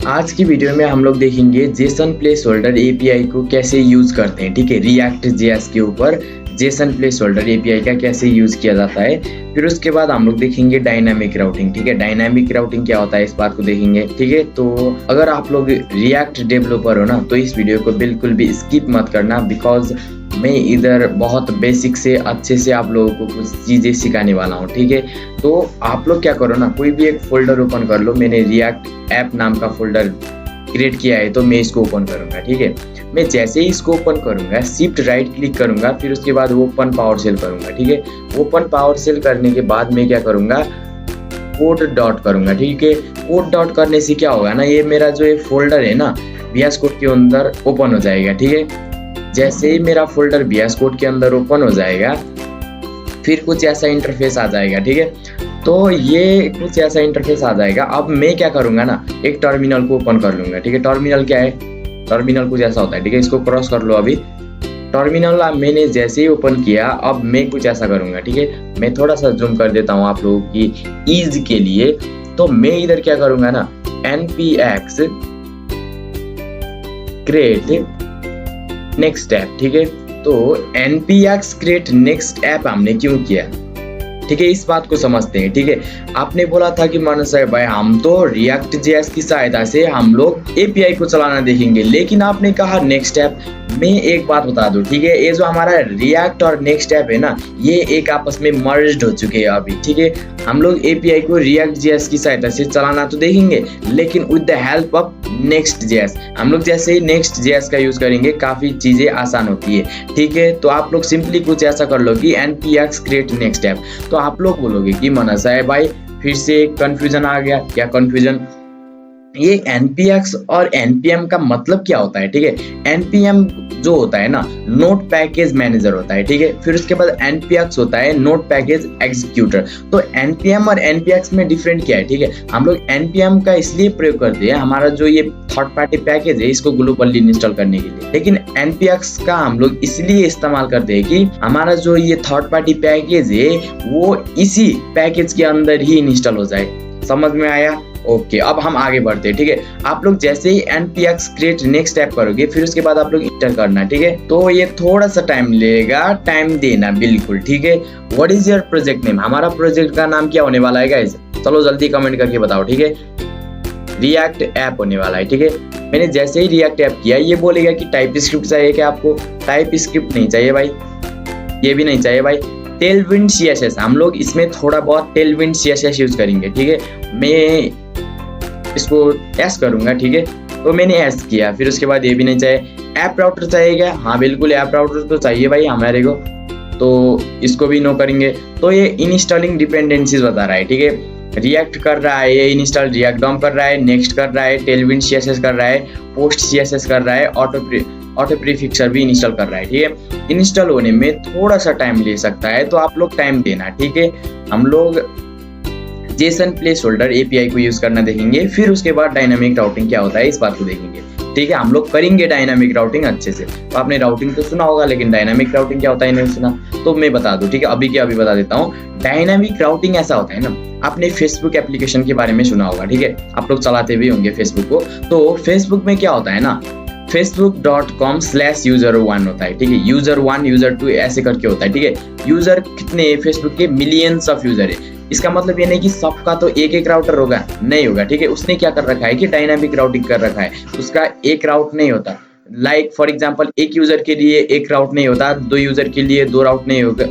आज की वीडियो में हम लोग देखेंगे जेसन प्लेस होल्डर एपीआई को कैसे यूज करते हैं। ठीक है, रिएक्ट जेएस के ऊपर जेसन प्लेस होल्डर एपीआई का कैसे यूज किया जाता है। फिर उसके बाद हम लोग देखेंगे डायनामिक राउटिंग। ठीक है, डायनामिक राउटिंग क्या होता है इस बात को देखेंगे। ठीक है, तो अगर आप लोग रिएक्ट डेवलपर हो ना तो इस वीडियो को बिल्कुल भी स्किप मत करना, बिकॉज मैं इधर बहुत बेसिक से अच्छे से आप लोगों को कुछ चीज़ें सिखाने वाला हूँ। ठीक है, तो आप लोग क्या करो ना, कोई भी एक फोल्डर ओपन कर लो। मैंने रिएक्ट ऐप नाम का फोल्डर क्रिएट किया है तो मैं इसको ओपन करूँगा। ठीक है, मैं जैसे ही इसको ओपन करूँगा शिफ्ट राइट क्लिक करूँगा, फिर उसके बाद ओपन पावर सेल करूँगा। ठीक है, ओपन पावर सेल करने के बाद मैं क्या करूँगा, कोड डॉट करूँगा। ठीक है, कोड डॉट करने से क्या होगा ना, ये मेरा जो ये फोल्डर है ना VS कोड के अंदर ओपन हो जाएगा। ठीक है, जैसे ही मेरा फोल्डर VS कोड के अंदर ओपन हो जाएगा फिर कुछ ऐसा इंटरफेस आ जाएगा। ठीक है, तो ये कुछ ऐसा इंटरफेस आ जाएगा। अब मैं क्या करूंगा ना, एक टर्मिनल को ओपन कर लूंगा। ठीक है, टर्मिनल क्या है, टर्मिनल कुछ ऐसा होता है। ठीक है, इसको क्रॉस कर लो। अभी टर्मिनल मैंने जैसे ही ओपन किया, अब मैं कुछ ऐसा करूंगा। ठीक है, मैं थोड़ा सा जूम कर देता हूँ आप लोगों की ईज के लिए। तो मैं इधर क्या करूंगा ना, npx क्रिएट नेक्स्ट ऐप। ठीक है, तो npx क्रिएट नेक्स्ट ऐप हमने क्यों किया, ठीक है, इस बात को समझते हैं। ठीक है, आपने बोला था कि मानस भाई हम तो रिएक्ट जेएस की सहायता से हम लोग एपीआई को चलाना देखेंगे, लेकिन आपने कहा नेक्स्ट ऐप। मैं एक बात बता दूं, ठीक है, ये जो हमारा रिएक्ट और नेक्स्ट ऐप है ना, ये एक आपस में मर्ज्ड हो चुके हैं अभी। ठीक है, हम लोग एपीआई को रिएक्ट जेएस की सहायता से चलाना तो देखेंगे, लेकिन with the help of next JS. हम लोग जैसे ही नेक्स्ट जेएस का यूज करेंगे काफी चीजें आसान होती है। ठीक है, तो आप लोग सिंपली कुछ ऐसा कर लो कि npx क्रिएट नेक्स्ट ऐप। तो आप लोग बोलोगे कि मनसा है भाई फिर से कंफ्यूजन आ गया। क्या कंफ्यूजन, ये npx और npm का मतलब क्या होता है। ठीक है, npm जो होता है ना नोट पैकेज मैनेजर होता है। ठीक है, फिर उसके बाद npx होता है नोट पैकेज एग्जीक्यूटर। तो npm और npx में डिफरेंट क्या है। ठीक है, हम लोग npm का इसलिए प्रयोग करते हैं, हमारा जो ये थर्ड पार्टी पैकेज है इसको ग्लोबली इंस्टॉल करने के लिए, लेकिन npx का हम लोग इसलिए इस्तेमाल करते हैं कि हमारा जो ये थर्ड पार्टी पैकेज है वो इसी पैकेज के अंदर ही इंस्टॉल हो जाए। समझ में आया? ओके, अब हम आगे बढ़ते हैं। ठीक है, आप लोग जैसे ही npx क्रिएट नेक्स्ट ऐप करोगे फिर उसके बाद आप लोग इंटर करना। ठीक है, तो ये थोड़ा सा टाइम लेगा, टाइम देना बिल्कुल। ठीक है, what is your project name, हमारा प्रोजेक्ट का नाम क्या होने वाला है गाइस, चलो जल्दी कमेंट करके बताओ। ठीक है, रिएक्ट ऐप होने वाला है। ठीक है, मैंने जैसे ही रिएक्ट ऐप किया ये बोलेगा कि टाइप स्क्रिप्ट चाहिए क्या आपको, टाइप स्क्रिप्ट नहीं चाहिए भाई, ये भी नहीं चाहिए भाई। टेलविंड CSS, हम लोग इसमें थोड़ा बहुत टेलविंड CSS यूज करेंगे। ठीक है, मैं इसको एस करूंगा। ठीक है, तो मैंने एस किया, फिर उसके बाद ये भी नहीं चाहिए। ऐप राउटर चाहिए क्या, हाँ बिल्कुल ऐप राउटर तो चाहिए भाई हमारे को, तो इसको भी नो करेंगे। तो ये इंस्टॉलिंग डिपेंडेंसीज बता रहा है। ठीक है, रिएक्ट कर रहा है, ये इंस्टॉल रिएक्ट डॉम कर रहा है, नेक्स्ट कर रहा है, टेलविंड CSS कर रहा है, पोस्ट CSS कर रहा है, ऑटो प्रीफिक्सर भी इंस्टॉल कर रहा है। ठीक है, इंस्टॉल होने में थोड़ा सा टाइम ले सकता है, तो आप लोग टाइम देना। ठीक है, हम लोग जेसन प्लेस होल्डर एपीआई को यूज करना देखेंगे, फिर उसके बाद डायनामिक राउटिंग क्या होता है इस बात को देखेंगे। ठीक है, हम लोग करेंगे डायनामिक राउटिंग अच्छे से। तो आपने राउटिंग तो सुना होगा, लेकिन डायनामिक राउटिंग क्या होता है नहीं सुना, तो मैं बता दूं। ठीक है, अभी क्या अभी बता देता हूँ। डायनामिक राउटिंग ऐसा होता है ना, आपने फेसबुक एप्लीकेशन के बारे में सुना होगा। ठीक है, आप लोग चलाते भी होंगे फेसबुक को। तो फेसबुक में क्या होता है ना, facebook.com/user1 होता है। ठीक है, user1 user2 ऐसे करके होता है। ठीक है, यूजर कितने फेसबुक के, मिलियंस ऑफ यूजर है। इसका मतलब ये नहीं कि सबका तो एक एक राउटर होगा, नहीं होगा। ठीक है, उसने क्या कर रखा है कि डायनामिक राउटिंग कर रखा है, उसका एक राउट नहीं होता। लाइक फॉर एग्जांपल एक यूजर के लिए एक राउट नहीं होता, 2 यूजर के लिए 2 राउट नहीं होता,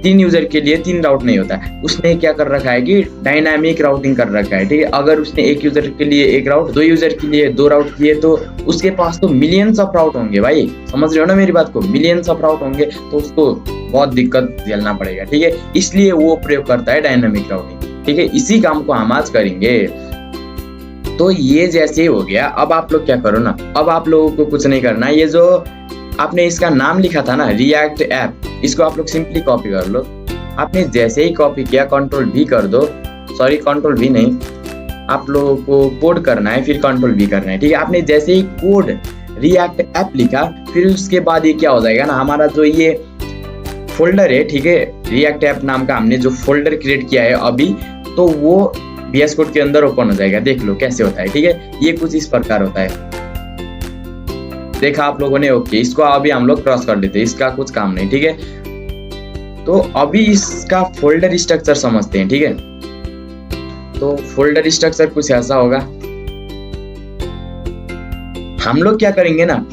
3 यूजर के लिए 3 राउट नहीं होता। उसने क्या कर रखा है कि डायनामिक राउटिंग कर रखा है। ठीक है, अगर उसने एक यूजर के लिए एक राउट, 2 यूजर के लिए 2 राउट किए तो उसके पास तो मिलियंस ऑफ राउट होंगे भाई। समझ रहे हो ना मेरी बात को, मिलियंस ऑफ राउट होंगे तो उसको बहुत दिक्कत झेलना पड़ेगा। ठीक है, इसलिए वो प्रयोग करता है डायनामिक राउटिंग। ठीक है, इसी काम को हम आज करेंगे। तो ये जैसे हो गया, अब आप लोग क्या करो ना, अब आप लोगों को कुछ नहीं करना, ये जो आपने इसका नाम लिखा था ना रिएक्ट ऐप, इसको आप लोग सिंपली कॉपी कर लो। आपने जैसे ही कॉपी किया Ctrl+V कर दो, सॉरी Ctrl+V नहीं, आप लोगों को कोड करना है, फिर Ctrl+V करना है। ठीक है, आपने जैसे ही कोड रिएक्ट ऐप लिखा, फिर उसके बाद ये क्या हो जाएगा ना, हमारा जो ये फोल्डर है, ठीक है, रिएक्ट ऐप नाम का हमने जो फोल्डर क्रिएट किया है अभी, तो वो VS कोड के अंदर ओपन हो जाएगा। देख लो कैसे होता है, ठीक है। ये कुछ इस प्रकार होता है, देखा आप लोगों ने। ओके, इसको अभी हम लोग क्रॉस कर देते हैं, इसका कुछ काम नहीं, ठीक है। तो अभी इसका फोल्डर स्ट्रक्चर समझते हैं, ठीक है। तो फोल्डर स्ट्रक्चर कुछ ऐसा होगा। हम लोग क्या करेंगे ना,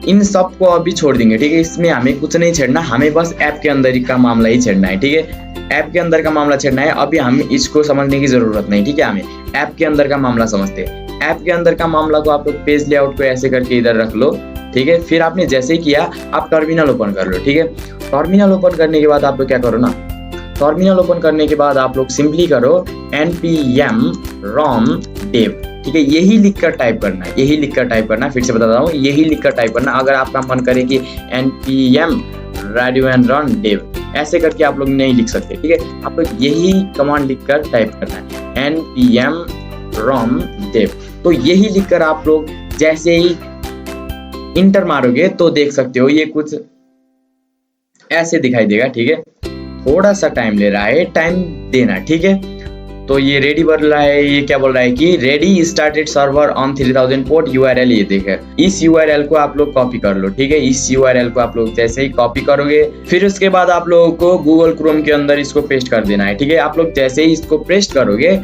इन सब को अभी छोड़ देंगे, ठीक है। इसमें हमें कुछ नहीं छेड़ना, हमें बस ऐप के अंदर का मामला ही छेड़ना है, ठीक है। ऐप के अंदर का मामला छेड़ना है। अभी हम इसको समझने की जरूरत नहीं, ठीक है। हमें ऐप के अंदर का मामला समझते हैं। ऐप के अंदर का मामला को आप लोग पेज लेआउट को ऐसे करके इधर रख लो, ठीक है। फिर आपने जैसे ही किया, आप टर्मिनल ओपन कर लो, ठीक है। टर्मिनल ओपन करने के बाद आप लोग क्या करो ना, टर्मिनल ओपन करने के बाद आप लोग सिंपली करो npm rom dev, ठीक है। यही लिखकर टाइप करना है, यही लिखकर टाइप करना है। फिर से बताता हूँ, यही लिखकर टाइप करना। अगर आपका मन करे कि npm radio and run dev ऐसे करके आप लोग नहीं लिख सकते, ठीक है। आप लोग यही कमांड लिखकर टाइप करना है, npm rom dev। तो यही लिखकर आप लोग जैसे ही इंटर मारोगे तो देख सकते हो ये कुछ ऐसे दिखाई देगा, ठीक है। थोड़ा सा टाइम ले रहा है, टाइम देना, ठीक है। तो ये रेडी बोल रहा है, ये क्या बोल रहा है कि ready started server on 3000 port URL, ये देखे। इस URL को आप लोग कॉपी कर लो, ठीक है। इस URL को आप लोग जैसे ही कॉपी करोगे, फिर उसके बाद आप लोगों को गूगल क्रोम के अंदर इसको पेस्ट कर देना है, ठीक है। आप लोग जैसे ही इसको पेस्ट करोगे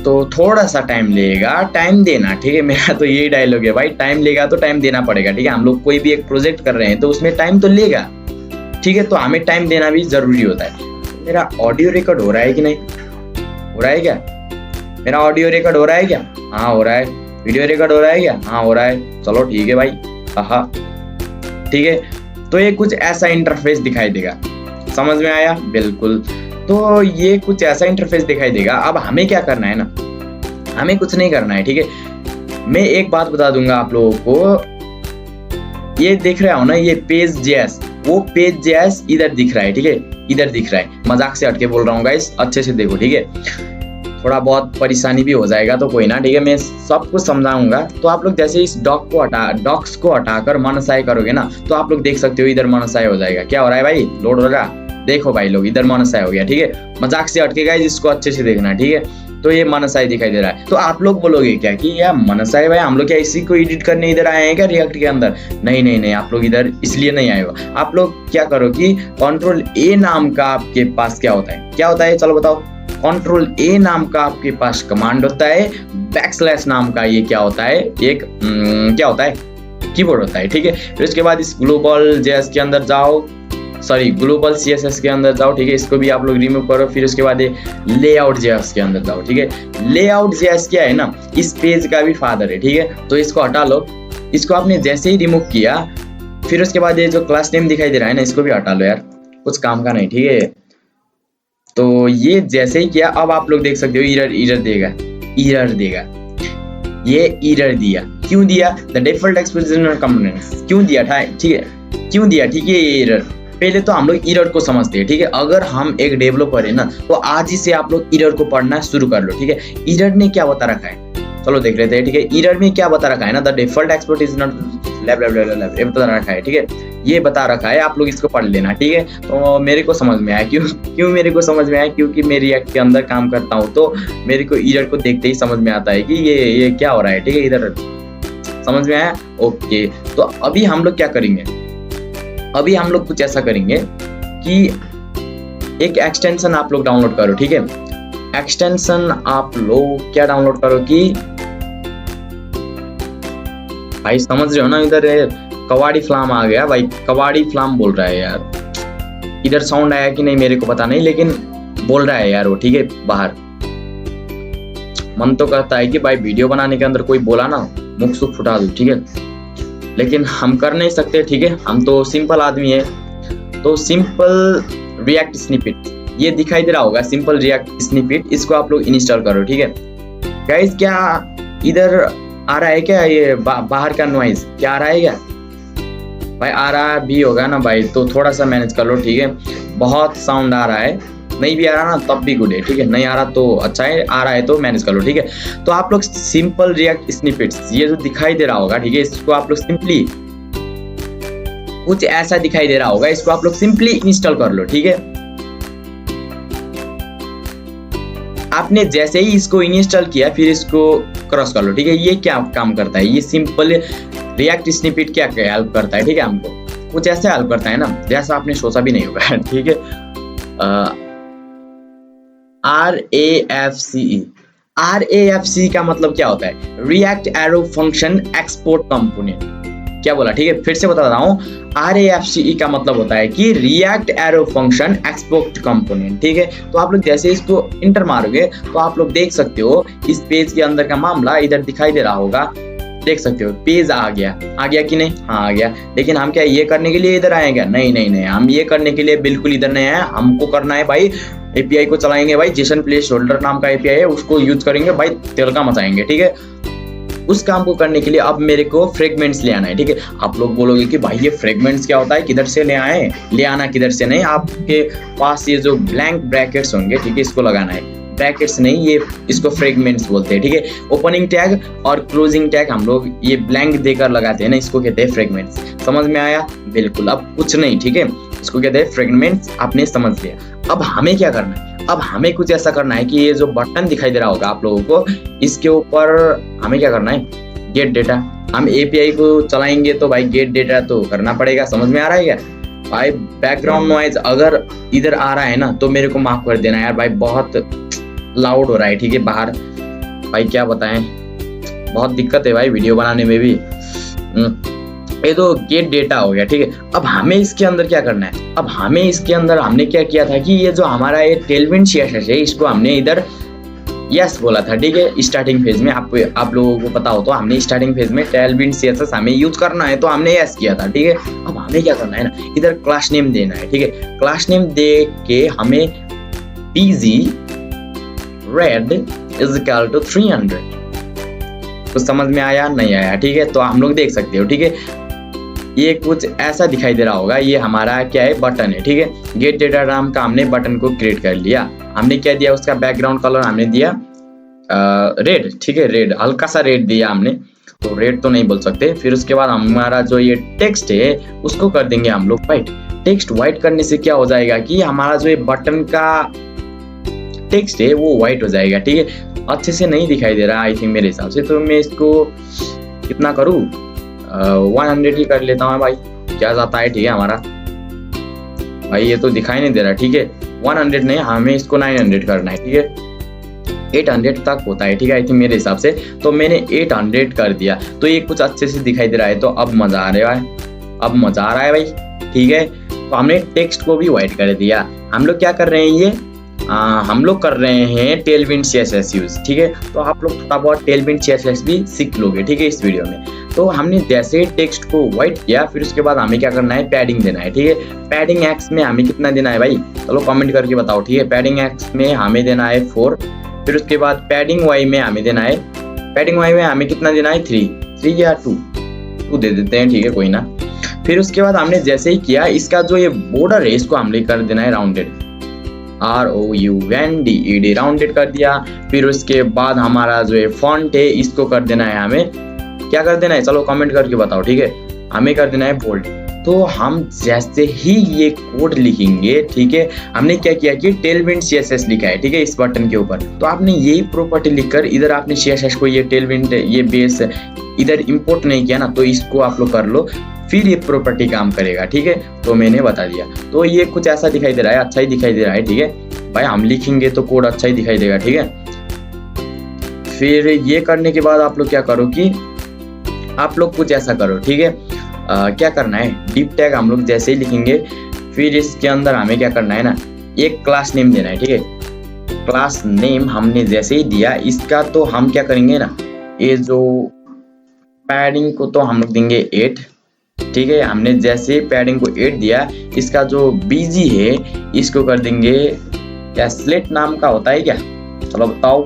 तो थोड़ा सा टाइम लेगा, टाइम देना, ठीक है। मेरा तो यही डायलॉग है भाई, टाइम लेगा तो टाइम देना पड़ेगा, ठीक है। हम लोग कोई भी एक प्रोजेक्ट कर रहे हैं तो उसमें टाइम तो लेगा, ठीक है। तो हमें टाइम देना भी जरूरी होता है। मेरा ऑडियो रिकॉर्ड हो रहा है कि नहीं हो रहा है क्या? मेरा ऑडियो रिकॉर्ड हो रहा है क्या? हाँ हो रहा है। वीडियो रिकॉर्ड हो रहा है क्या? हाँ हो रहा है। चलो ठीक है भाई, हाँ ठीक है। तो ये कुछ ऐसा इंटरफेस दिखाई देगा, समझ में आया? बिल्कुल। तो ये कुछ ऐसा इंटरफेस दिखाई देगा। अब हमें क्या करना है ना, हमें कुछ नहीं करना है, ठीक है। मैं एक बात बता दूंगा आप लोगों को, ये दिख रहा हो ना, ये पेज जेएस, वो पेज जेएस इधर दिख रहा है, ठीक है। इधर दिख रहा है, मजाक से हटके बोल रहा हूँ गाइस, अच्छे से देखो, ठीक है। थोड़ा बहुत परेशानी भी हो जाएगा तो कोई ना, ठीक है। मैं सब कुछ समझाऊंगा। तो आप लोग जैसे इस डॉक्स को हटाकर मनसाय करोगे ना, तो आप लोग देख सकते हो इधर मनसाय हो जाएगा। क्या हो रहा है भाई? लोड हो रहा, देखो भाई लोग, इधर मनसाय हो गया, ठीक है। मजाक से हटके गाइस, इसको अच्छे से देखना, ठीक है। तो ये मनसाय दिखाई दे रहा है। तो आप लोग बोलोगे क्या कि यार मनसाय भाई, हम लोग क्या इसी को एडिट करने इधर आए हैं क्या रिएक्ट के अंदर? नहीं नहीं नहीं, आप लोग इधर इसलिए नहीं आए हो। आप लोग क्या करो कि Ctrl A नाम का आपके पास क्या होता है, क्या होता है चलो बताओ। Ctrl A नाम का आपके पास कमांड होता है। बैकस्लैश नाम का ये क्या होता है, एक क्या होता है, कीबोर्ड होता है, ठीक है। फिर उसके बाद इस ग्लोबल जेएस के अंदर जाओ, सॉरी ग्लोबल CSS के अंदर जाओ, ठीक है। इसको भी आप लोग रिमूव करो। फिर उसके बाद ये लेआउट जेएस के अंदर जाओ, ठीक है। लेआउट जेएस क्या है ना, इस पेज का भी फादर है, ठीक है। तो इसको हटा लो। इसको आपने जैसे ही रिमूव किया, फिर उसके बाद ये जो क्लास नेम दिखाई दे रहा है ना, इसको भी हटा लो यार, कुछ काम का नहीं, ठीक है। तो ये जैसे ही किया, अब आप लोग देख सकते हो एरर देगा, एरर देगा। ये एरर दिया, क्यों दिया? द डिफॉल्ट एक्सप्रेशन कंपोनेंट्स, क्यों दिया था, ठीक है, क्यों दिया, ठीक है। ये एरर, पहले तो हम लोग एरर को समझते हैं, ठीक है। अगर हम एक डेवलपर है ना, तो आज ही से आप लोग एरर को पढ़ना शुरू कर लो, ठीक है। एरर ने क्या बता रखा है, चलो देख लेते हैं, ठीक है। एरर में क्या बता रखा है ना, the default export is not ये बता रखा है, ठीक है। ये बता रखा है, आप लोग इसको पढ़ लेना, ठीक है। तो मेरे को समझ में आया, क्यों मेरे को समझ में आया, क्योंकि मैं रिएक्ट के अंदर काम करता हूँ, तो मेरे को एरर को देखते ही समझ में आता है कि ये क्या हो रहा है, ठीक है। इधर समझ में आया? ओके। तो अभी हम लोग क्या करेंगे, अभी हम लोग कुछ ऐसा करेंगे कि एक एक्सटेंशन आप लोग डाउनलोड करो, ठीक है। एक्सटेंशन आप लोग क्या डाउनलोड करो कि भाई समझ रहे हो ना, इधर कवाड़ी फ्लाम आ गया भाई, कवाड़ी फ्लाम बोल रहा है यार। इधर साउंड आया कि नहीं मेरे को पता नहीं, लेकिन बोल रहा है यार वो, ठीक है। बाहर मन तो कहता है कि भाई वीडियो बनाने के अंदर कोई बोला ना, मुख सुख फुटा दूं, ठीक है। लेकिन हम कर नहीं सकते, ठीक है। हम तो सिंपल आदमी है। तो सिंपल रिएक्ट स्निपेट ये दिखाई दे रहा होगा, सिंपल रिएक्ट स्निपेट, इसको आप लोग इंस्टॉल करो, ठीक है। गाइस क्या इधर आ रहा है क्या, ये बाहर का नॉइज क्या आ रहा है क्या भाई? आ रहा भी होगा ना भाई, तो थोड़ा सा मैनेज कर लो, ठीक है। बहुत साउंड आ रहा है, नहीं भी आ रहा ना तब भी गुड है, ठीक है। नहीं आ रहा तो अच्छा है, आ रहा है तो मैनेज कर लो, ठीक है। तो आप लोग सिंपल रिएक्ट स्निपेट्स ये जो दिखाई दे रहा होगा, ठीक है, इसको आप लोग सिंपली कुछ ऐसा दिखाई दे रहा होगा, इसको आप लोग सिंपली इंस्टॉल कर लो, ठीक है। आपने जैसे ही इसको इंस्टॉल किया फिर इसको क्रॉस कर लो, ठीक है। ये क्या काम करता है, ये सिंपल रिएक्ट स्निपेट क्या हेल्प करता है, ठीक है, हमको कुछ ऐसे हेल्प करता है ना जैसा आपने सोचा भी नहीं होगा, ठीक है। RAFCE का मतलब क्या होता है, react arrow function export component. क्या बोला, ठीक है, फिर से बता रहा हूँ। RAFCE का मतलब होता है कि react arrow function export component, ठीक है। तो आप लोग जैसे इसको इंटर मारोगे तो आप लोग देख सकते हो इस पेज के अंदर का मामला इधर दिखाई दे रहा होगा, देख सकते हो पेज आ गया कि नहीं, हाँ आ गया। लेकिन हम क्या ये करने के लिए इधर आए क्या, नहीं, हम ये करने के लिए बिल्कुल इधर नहीं आए। हमको करना है भाई, एपीआई को चलाएंगे भाई, जेसन प्लेस होल्डर नाम का एपीआई है, उसको यूज करेंगे भाई, तिलका मचाएंगे, ठीक है। उस काम को करने के लिए अब मेरे को फ्रेगमेंट्स ले आना है, ठीक है। आप लोग बोलोगे कि भाई ये फ्रेगमेंट्स क्या होता है, किधर से ले आए, ले आना किधर से नहीं, आपके पास ये जो ब्लैंक ब्रैकेट्स होंगे, ठीक है, इसको लगाना है। ब्रैकेट्स नहीं, ये इसको फ्रेगमेंट्स बोलते हैं, ठीक है। ओपनिंग टैग और क्लोजिंग टैग हम लोग ये ब्लैंक देकर लगाते हैं ना, इसको कहते हैं फ्रेगमेंट्स। समझ में आया, बिल्कुल। अब कुछ नहीं, ठीक है, इसको कहते हैं फ्रेगमेंट्स, आपने समझ लिया। अब हमें क्या करना है, अब हमें कुछ ऐसा करना है कि ये जो बटन दिखाई दे रहा होगा आप लोगों को, इसके ऊपर हमें क्या करना है, गेट डेटा। हम एपीआई को चलाएंगे तो भाई गेट डेटा तो करना पड़ेगा। समझ में आ रहा है क्या भाई? बैकग्राउंड नॉइज अगर इधर आ रहा है ना तो मेरे को माफ कर देना यार भाई, बहुत लाउड हो रहा है, ठीक है, बाहर। भाई क्या बताएं, बहुत दिक्कत है भाई वीडियो बनाने में भी। ये तो गेट डेटा हो गया, ठीक है। अब हमें इसके अंदर क्या करना है, अब हमें इसके अंदर हमने क्या किया था कि ये जो हमारा ये टेलविंड सीएसएस है, इसको हमने इधर यस बोला था, ठीक है, स्टार्टिंग फेज में। आप लोगों को पता हो तो हमने स्टार्टिंग फेज में टेलविंड सीएसएस हमें यूज करना है तो हमने यस किया था, ठीक है। अब हमें क्या करना है ना, इधर क्लास नेम देना है, ठीक है। क्लास नेम दे के हमें pg red is equal to 300। तो समझ में आया नहीं आया, ठीक है। तो हम लोग देख सकते हो, ठीक है, ये कुछ ऐसा दिखाई दे रहा होगा। ये हमारा क्या है, बटन है, ठीक है। गेट डेटा नाम का हमने बटन को क्रिएट कर लिया। हमने क्या दिया, उसका बैकग्राउंड कलर हमने दिया रेड, ठीक है, रेड, हल्का सा रेड दिया हमने, तो रेड तो नहीं बोल सकते। फिर उसके बाद हमारा जो ये टेक्स्ट है उसको कर देंगे हम लोग व्हाइट। टेक्स्ट व्हाइट करने से क्या हो जाएगा कि हमारा जो ये बटन का टेक्स्ट है वो व्हाइट हो जाएगा, ठीक है। अच्छे से नहीं दिखाई दे रहा आई थिंक मेरे हिसाब से, तो मैं इसको कितना करूँ, 100 ही कर लेता हूँ भाई, क्या जाता है, ठीक है। हमारा भाई ये तो दिखाई नहीं दे रहा, ठीक है। 100 नहीं, हमें इसको 900 करना है, ठीक है। 800 तक होता है, ठीक है, आई थिंक मेरे हिसाब से। तो मैंने 800 कर दिया, तो ये कुछ अच्छे से दिखाई दे रहा है। तो अब मजा आ रहा है, अब मजा आ रहा है भाई, ठीक है। तो हमने टेक्स्ट को भी व्हाइट कर दिया। हम लोग क्या कर रहे हैं, ये हम लोग कर रहे हैं टेलविंड सीएसएस यूज, ठीक है। तो आप लोग थोड़ा बहुत टेलविंड सीएसएस भी सीख लोगे, ठीक है, इस वीडियो में। तो हमने जैसे टेक्स्ट को व्हाइट किया, फिर उसके बाद हमें क्या करना है, पैडिंग देना है, ठीक है। पैडिंग एक्स में हमें कितना देना है भाई, चलो कमेंट करके बताओ, ठीक है। पैडिंग एक्स में हमें देना है 4। फिर उसके बाद पैडिंग वाई में हमें देना है, पैडिंग वाई में हमें कितना देना है, 3 या 2 दे देते हैं, ठीक है, कोई ना। फिर उसके बाद हमने जैसे ही किया, इसका जो ये बॉर्डर है इसको हमने कर देना है राउंडेड, ROUNDED, राउंडेड कर दिया। फिर उसके बाद हमारा जो है फॉन्ट है इसको कर देना है, हमें क्या कर देना है, चलो कमेंट करके बताओ, ठीक है। हमें कर देना है बोल्ड। तो हम जैसे ही ये कोड लिखेंगे, ठीक है, हमने क्या किया कि टेलविंड सीएसएस लिखा है, ठीक है, इस बटन के ऊपर। तो आपने यही प्रॉपर्टी लिखकर इधर आपने सीएसएस को ये टेलविंड ये बेस इधर इंपोर्ट नहीं किया ना, तो इसको आप लोग कर लो, फिर ये प्रॉपर्टी काम करेगा, ठीक है। तो मैंने बता दिया। तो ये कुछ ऐसा दिखाई दे रहा है, अच्छा ही दिखाई दे रहा है, ठीक है भाई। हम लिखेंगे तो कोड अच्छा ही दिखाई देगा, ठीक है। फिर ये करने के बाद आप लोग क्या करो कि आप लोग कुछ ऐसा करो, ठीक है। क्या करना है, डिप टैग हम लोग जैसे ही लिखेंगे, फिर इसके अंदर हमें क्या करना है ना, एक क्लास नेम देना है, ठीक है। क्लास नेम हमने जैसे ही दिया, इसका तो हम क्या करेंगे ना, ये जो पैडिंग को तो हम लोग देंगे 8, ठीक है। हमने जैसे पैडिंग को 8 दिया, इसका जो बीजी है इसको कर देंगे, क्या स्लेट नाम का होता है क्या, चलो बताओ।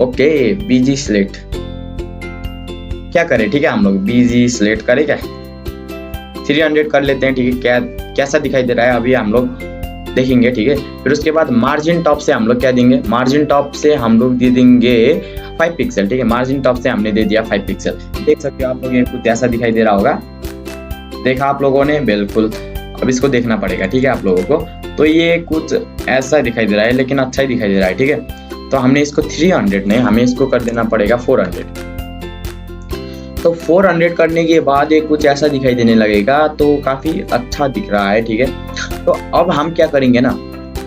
ओके, बीजी स्लेट क्या करें, ठीक है, हम लोग बीजी स्लेट करें क्या, 300 कर लेते हैं, ठीक है। क्या कैसा दिखाई दे रहा है अभी हम लोग देखेंगे, ठीक है। फिर उसके बाद मार्जिन टॉप से हम लोग क्या देंगे, मार्जिन टॉप से हम लोग दे देंगे 5 पिक्सल, ठीक है। मार्जिन टॉप से हमने दे दिया 5 पिक्सल। देख सकते हो आप लोग, ये कुछ ऐसा दिखाई दे रहा होगा, देखा आप लोगों ने, बिल्कुल। अब इसको देखना पड़ेगा, ठीक है, आप लोगों को। तो ये कुछ ऐसा दिखाई दे रहा है, लेकिन अच्छा ही दिखाई दे रहा है, ठीक है। तो हमने इसको 300 नहीं, हमें इसको कर देना पड़ेगा 400। तो 400 करने के बाद ये कुछ ऐसा दिखाई देने लगेगा, तो काफी अच्छा दिख रहा है, ठीक है। तो अब हम क्या करेंगे ना,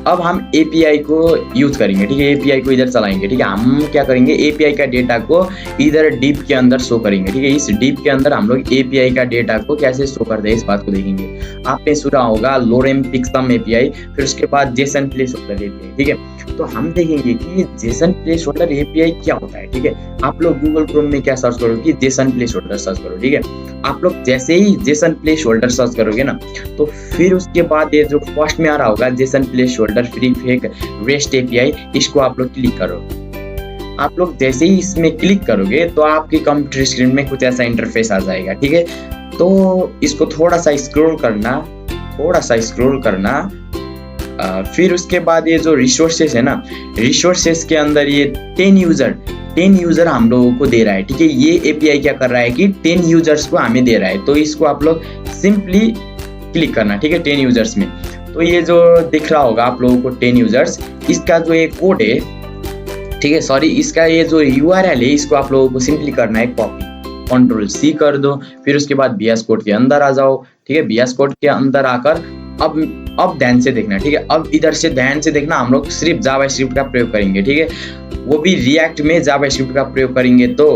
अब हम API को यूज करेंगे, ठीक है। API को इधर चलाएंगे, ठीक है। हम क्या करेंगे, API का डेटा को इधर डीप के अंदर शो करेंगे, ठीक है। इस डीप के अंदर हम लोग API का डेटा को कैसे शो करते हैं इस बात को देखेंगे। आपने सुना होगा लोरेम पिक्सम API, फिर उसके बाद जेसन प्लेसहोल्डर API, ठीक है। तो हम देखेंगे कि जेसन प्लेसहोल्डर API क्या होता है, ठीक है। आप लोग गूगल क्रोम में क्या सर्च करोगे, जेसन प्लेसहोल्डर सर्च करो, ठीक है। आप लोग जैसे ही जेसन प्लेसहोल्डर सर्च करोगे ना, तो फिर उसके बाद ये जो फर्स्ट में आ रहा होगा Jason placeholder free fake rest API, इसको आप लोग क्लिक करो। आप लोग जैसे ही इसमें क्लिक करोगे तो आपकी कंप्यूटर स्क्रीन में कुछ ऐसा इंटरफेस आ जाएगा, ठीक है। तो इसको थोड़ा सा स्क्रॉल करना, फिर उसके बाद ये जो रिसोर्सेस है ना, रिसोर्सेस के अंदर ये 10 यूजर हम लोगों को दे रहा है, ठीक है। ये API क्या कर रहा है कि 10 यूजर्स को हमें दे रहा है, तो इसको आप लोग सिंपली क्लिक करना, ठीक है, 10 यूजर्स में। तो ये जो दिख रहा होगा आप लोगों को 10 यूजर्स, इसका जो ये कोड है, ठीक है, सॉरी, इसका ये जो URL है, इसको आप लोगों को सिंपली करना है कॉपी, Ctrl+C कर दो। फिर उसके बाद VS कोड के अंदर आ जाओ, ठीक है। VS कोड के अंदर आकर अब ध्यान से देखना, ठीक है। अब इधर से ध्यान से देखना, हम लोग सिर्फ जावास्क्रिप्ट का प्रयोग करेंगे, ठीक है। वो भी रिएक्ट में जावास्क्रिप्ट का प्रयोग करेंगे, तो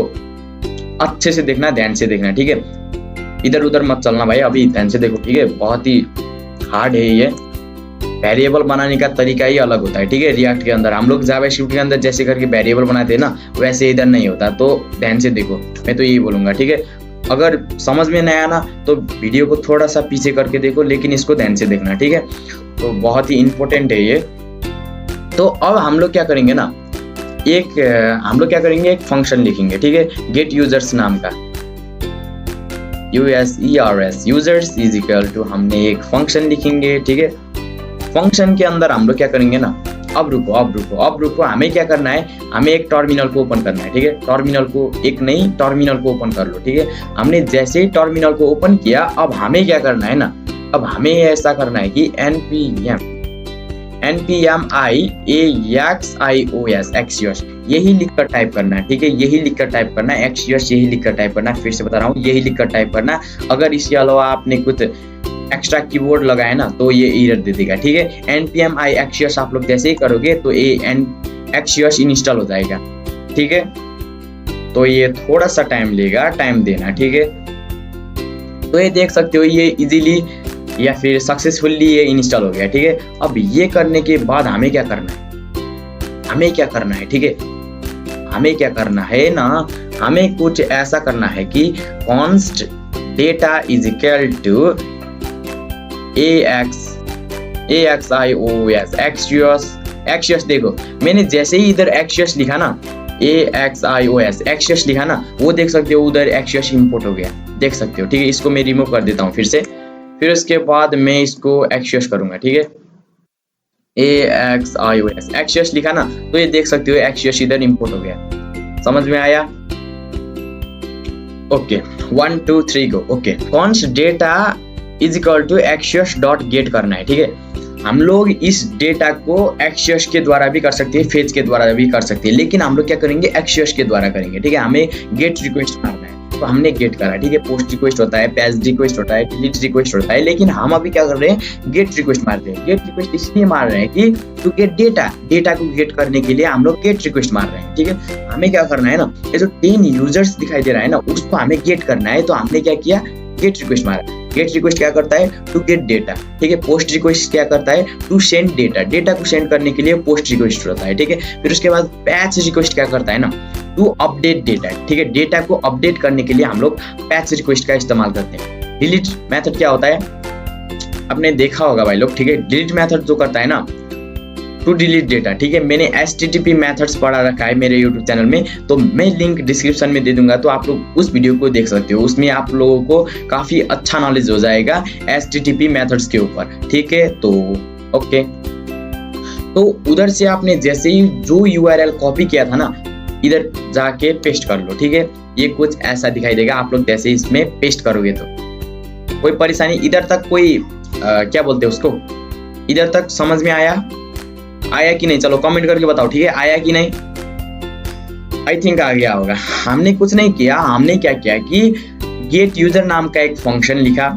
अच्छे से देखना, ध्यान से देखना, ठीक है। इधर उधर मत चलना भाई, अभी ध्यान से देखो, ठीक है। बहुत ही हार्ड है ये, वेरिएबल बनाने का तरीका ही अलग होता है, ठीक है। रिएक्ट के अंदर हम लोग जावास्क्रिप्ट के अंदर जैसे करके वेरिएबल बनाते हैं ना, वैसे इधर नहीं होता, तो ध्यान से देखो, मैं तो यही बोलूंगा, ठीक है। अगर समझ में नहीं आया ना, तो वीडियो को थोड़ा सा पीछे करके देखो, लेकिन इसको ध्यान से देखना, ठीक है। तो बहुत ही इंपॉर्टेंट है ये। तो अब हम लोग क्या करेंगे ना, एक फंक्शन लिखेंगे, ठीक है, गेट यूजर्स नाम का, यूजर्स इज इक्वल टू, हमने एक फंक्शन लिखेंगे, ठीक है। फंक्शन के अंदर हम लोग क्या करेंगे ना, अब रुको, हमें क्या करना है, हमें एक टर्मिनल को ओपन करना है, ठीक है। टर्मिनल को ओपन कर लो, ठीक है। हमने जैसे ही टर्मिनल को ओपन किया, अब हमें क्या करना है ना, अब हमें ऐसा करना है कि npm axios यही लिखकर टाइप करना है, ठीक है। यही लिखकर टाइप करना है, axios यही लिखकर टाइप करना है, फिर से बता रहा हूँ, यही लिखकर टाइप करना। अगर इसके अलावा आपने कुछ एक्स्ट्रा कीवर्ड लगाए ना, तो ये एरर दे देगा, ठीक है। npm axios आप लोग जैसे ही करोगे तो ये axios इंस्टॉल हो जाएगा, ठीक है। तो ये थोड़ा सा टाइम लेगा, टाइम देना, ठीक है। तो ये देख सकते हो, ये इजीली या फिर सक्सेसफुली ये इंस्टॉल हो गया, ठीक है। अब ये करने के बाद हमें क्या करना है, ठीक है। हमें क्या करना है ना, हमें कुछ ऐसा करना है कि const data is equal to axios। देखो, मैंने जैसे ही इधर axios लिखा ना, axios लिखा ना, वो देख सकते हो उधर axios इंपोर्ट हो गया, देख सकते हो, ठीक है। इसको मैं रिमूव कर देता हूँ फिर से, फिर उसके बाद मैं इसको axios करूंगा, ठीक है। axios लिखा ना, तो ये देख सकते हो axios इधर इंपोर्ट हो गया। समझ में आया? Okay, 1 2 3 go. Okay, const data is equal to axios dot get करना है, ठीक है। हम लोग इस डेटा को axios के द्वारा भी कर सकते हैं, फेज के द्वारा भी कर सकते हैं, लेकिन हम लोग क्या करेंगे, axios के द्वारा करेंगे, ठीक है। हमें गेट रिक्वेस्ट मारना है, तो हमने गेट करा, ठीक है। पोस्ट रिक्वेस्ट होता है, पेज रिक्वेस्ट होता है, डिलीट रिक्वेस्ट होता है, लेकिन हम अभी क्या कर रहे हैं, गेट रिक्वेस्ट मार रहे हैं। गेट रिक्वेस्ट इसलिए मार रहे हैं कि टू गेट डेटा को गेट करने के लिए हम लोग गेट रिक्वेस्ट मार रहे हैं, ठीक है। हमें क्या करना है ना, ये जो 10 यूजर्स दिखाई दे रहा है ना, उसको हमें गेट करना है, तो हमने क्या किया, गेट रिक्वेस्ट मारा। गेट रिक्वेस्ट क्या करता है, टू गेट डेटा, ठीक है। पोस्ट रिक्वेस्ट क्या करता है, टू सेंड डेटा को सेंड करने के लिए पोस्ट रिक्वेस्ट होता है, ठीक है। फिर उसके बाद पैच रिक्वेस्ट क्या करता है ना, टू अपडेट डेटा, ठीक है। डेटा को अपडेट करने के लिए हम लोग पैच रिक्वेस्ट का इस्तेमाल करते हैं। डिलीट मेथड क्या होता है, आपने देखा होगा भाई लोग, ठीक है। डिलीट मेथड जो करता है ना, टू डिलीट डेटा, ठीक है। मैंने HTTP मेथड्स पढ़ा रखा है मेरे YouTube चैनल में, तो मैं लिंक डिस्क्रिप्शन में दे दूंगा, तो आप लोग उस वीडियो को देख सकते हो। उसमें आप लोगों को काफी अच्छा नॉलेज हो जाएगा HTTP मेथड्स के ऊपर, ठीक है। तो ओके, तो उधर से आपने जैसे ही जो URL कॉपी किया था ना, इधर जाके पेस्ट कर लो, ठीक है। ये कुछ ऐसा दिखाई देगा, आप लोग जैसे इसमें पेस्ट करोगे तो कोई परेशानी, इधर तक कोई क्या बोलते हैं उसको, इधर तक समझ में आया? आया कि नहीं, चलो कमेंट करके बताओ, ठीक है, आया कि नहीं। आई थिंक आ गया होगा। हमने कुछ नहीं किया, हमने क्या किया कि गेट यूजर नाम का एक फंक्शन लिखा,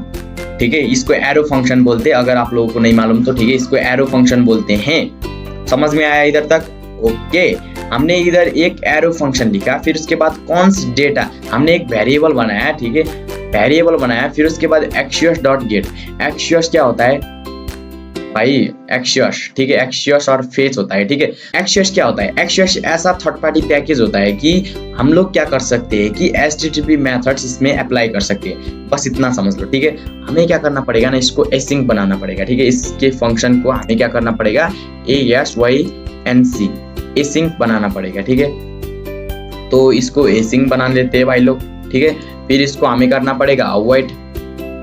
ठीक है, इसको एरो फंक्शन बोलते हैं, अगर आप लोगों को नहीं मालूम तो, ठीक है, इसको एरो फंक्शन बोलते हैं। समझ में आया इधर तक? ओके, हमने इधर एक एरो फंक्शन लिखा, फिर उसके बाद कॉन्स्ट डेटा, हमने एक वेरिएबल बनाया, ठीक है, वेरिएबल बनाया, फिर उसके बाद एक्सियस डॉट गेट। एक्सियस क्या होता है भाई? एक्सियस, ठीक है, एक्सियस और फेच होता है, ठीक है। एक्सियस क्या होता है? एक्सियस ऐसा थर्ड पार्टी पैकेज होता है कि हम लोग क्या कर सकते हैं कि HTTP मेथड्स इसमें अप्लाई कर सकते हैं, बस इतना समझ लो, ठीक है। हमें क्या करना पड़ेगा ना, इसको एसिंक बनाना पड़ेगा, ठीक है, इसके फंक्शन को हमें क्या करना पड़ेगा, ASYNC, एसिंक बनाना पड़ेगा, ठीक है। तो इसको एसिंक बना लेते हैं भाई लोग, ठीक है। फिर इसको हमें करना पड़ेगा अवॉइड,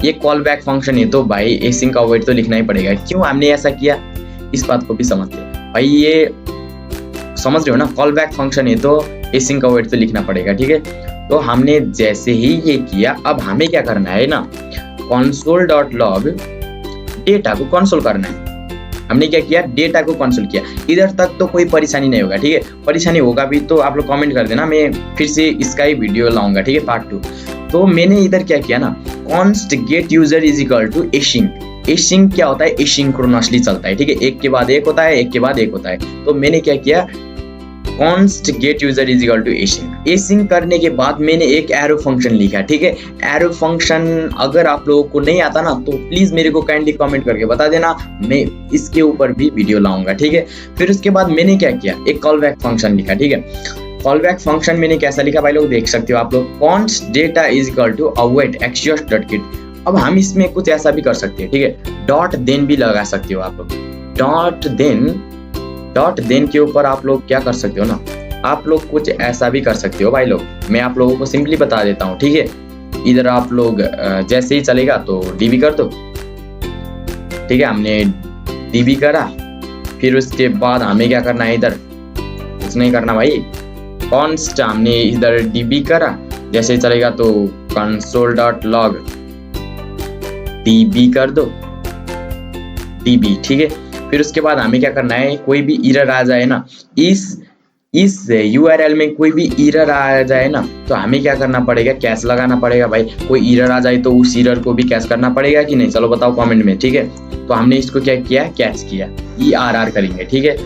ये कॉल बैक फंक्शन है तो भाई एसिंक अवॉइड तो लिखना ही पड़ेगा। क्यों हमने ऐसा किया, इस बात को भी समझते हैं भाई, ये समझ रहे हो ना, कॉल बैक फंक्शन है तो एसिंक अवॉइड तो लिखना पड़ेगा, ठीक है। तो हमने जैसे ही ये किया, अब हमें क्या करना है ना, console.log डेटा को कंसोल करना है। हमने क्या किया, डेटा को कंसोल किया। इधर तक तो कोई परेशानी नहीं होगा, ठीक है, परेशानी होगा भी तो आप लोग कमेंट कर देना, मैं फिर से इसका ही वीडियो लाऊंगा, ठीक है, पार्ट 2। तो मैंने इधर क्या किया ना, const get user is equal to async। async क्या होता है, एसिंक्रोनसली चलता है, ठीक है, एक के बाद एक होता है, एक के बाद एक होता है। तो मैंने क्या किया, const get user is equal to async। async करने के बाद मैंने एक एरो फंक्शन लिखा, ठीक है। एरो फंक्शन अगर आप लोगों को नहीं आता ना तो प्लीज मेरे को काइंडली कमेंट करके बता देना, मैं इसके ऊपर भी वीडियो लाऊंगा, ठीक है। फिर उसके बाद मैंने क्या किया, एक कॉल बैक फंक्शन लिखा, ठीक है। कॉल बैक फंक्शन मैंने कैसा लिखा भाई लोग, देख सकते हो आप लोग, const data is equal to await axios dot get। अब हम इसमें कुछ ऐसा भी कर सकते हैं, ठीक है, डॉट देन भी लगा सकते हो आप लोग। डॉट देन के ऊपर आप लोग क्या कर सकते हो ना, आप लोग कुछ ऐसा भी कर सकते हो भाई लोग, मैं आप लोगों को सिंपली बता देता हूँ, ठीक है। इधर आप लोग जैसे ही चलेगा तो DB कर दो, ठीक है, हमने DB करा। फिर उसके बाद हमें क्या करना है, इधर कुछ नहीं करना भाई, कॉन्स्ट हमने इधर DB करा, जैसे चलेगा तो console.log DB कर दो, DB, ठीक है। फिर उसके बाद हमें क्या करना है, कोई भी एरर आ जाए ना, इस URL में कोई भी एरर आ जाए ना, तो हमें क्या करना पड़ेगा, कैच लगाना पड़ेगा भाई। कोई एरर आ जाए तो उस एरर को भी कैच करना पड़ेगा कि नहीं, चलो बताओ कमेंट में, ठीक है। तो हमने इसको क्या किया, कैच किया, ERR करेंगे, ठीक है।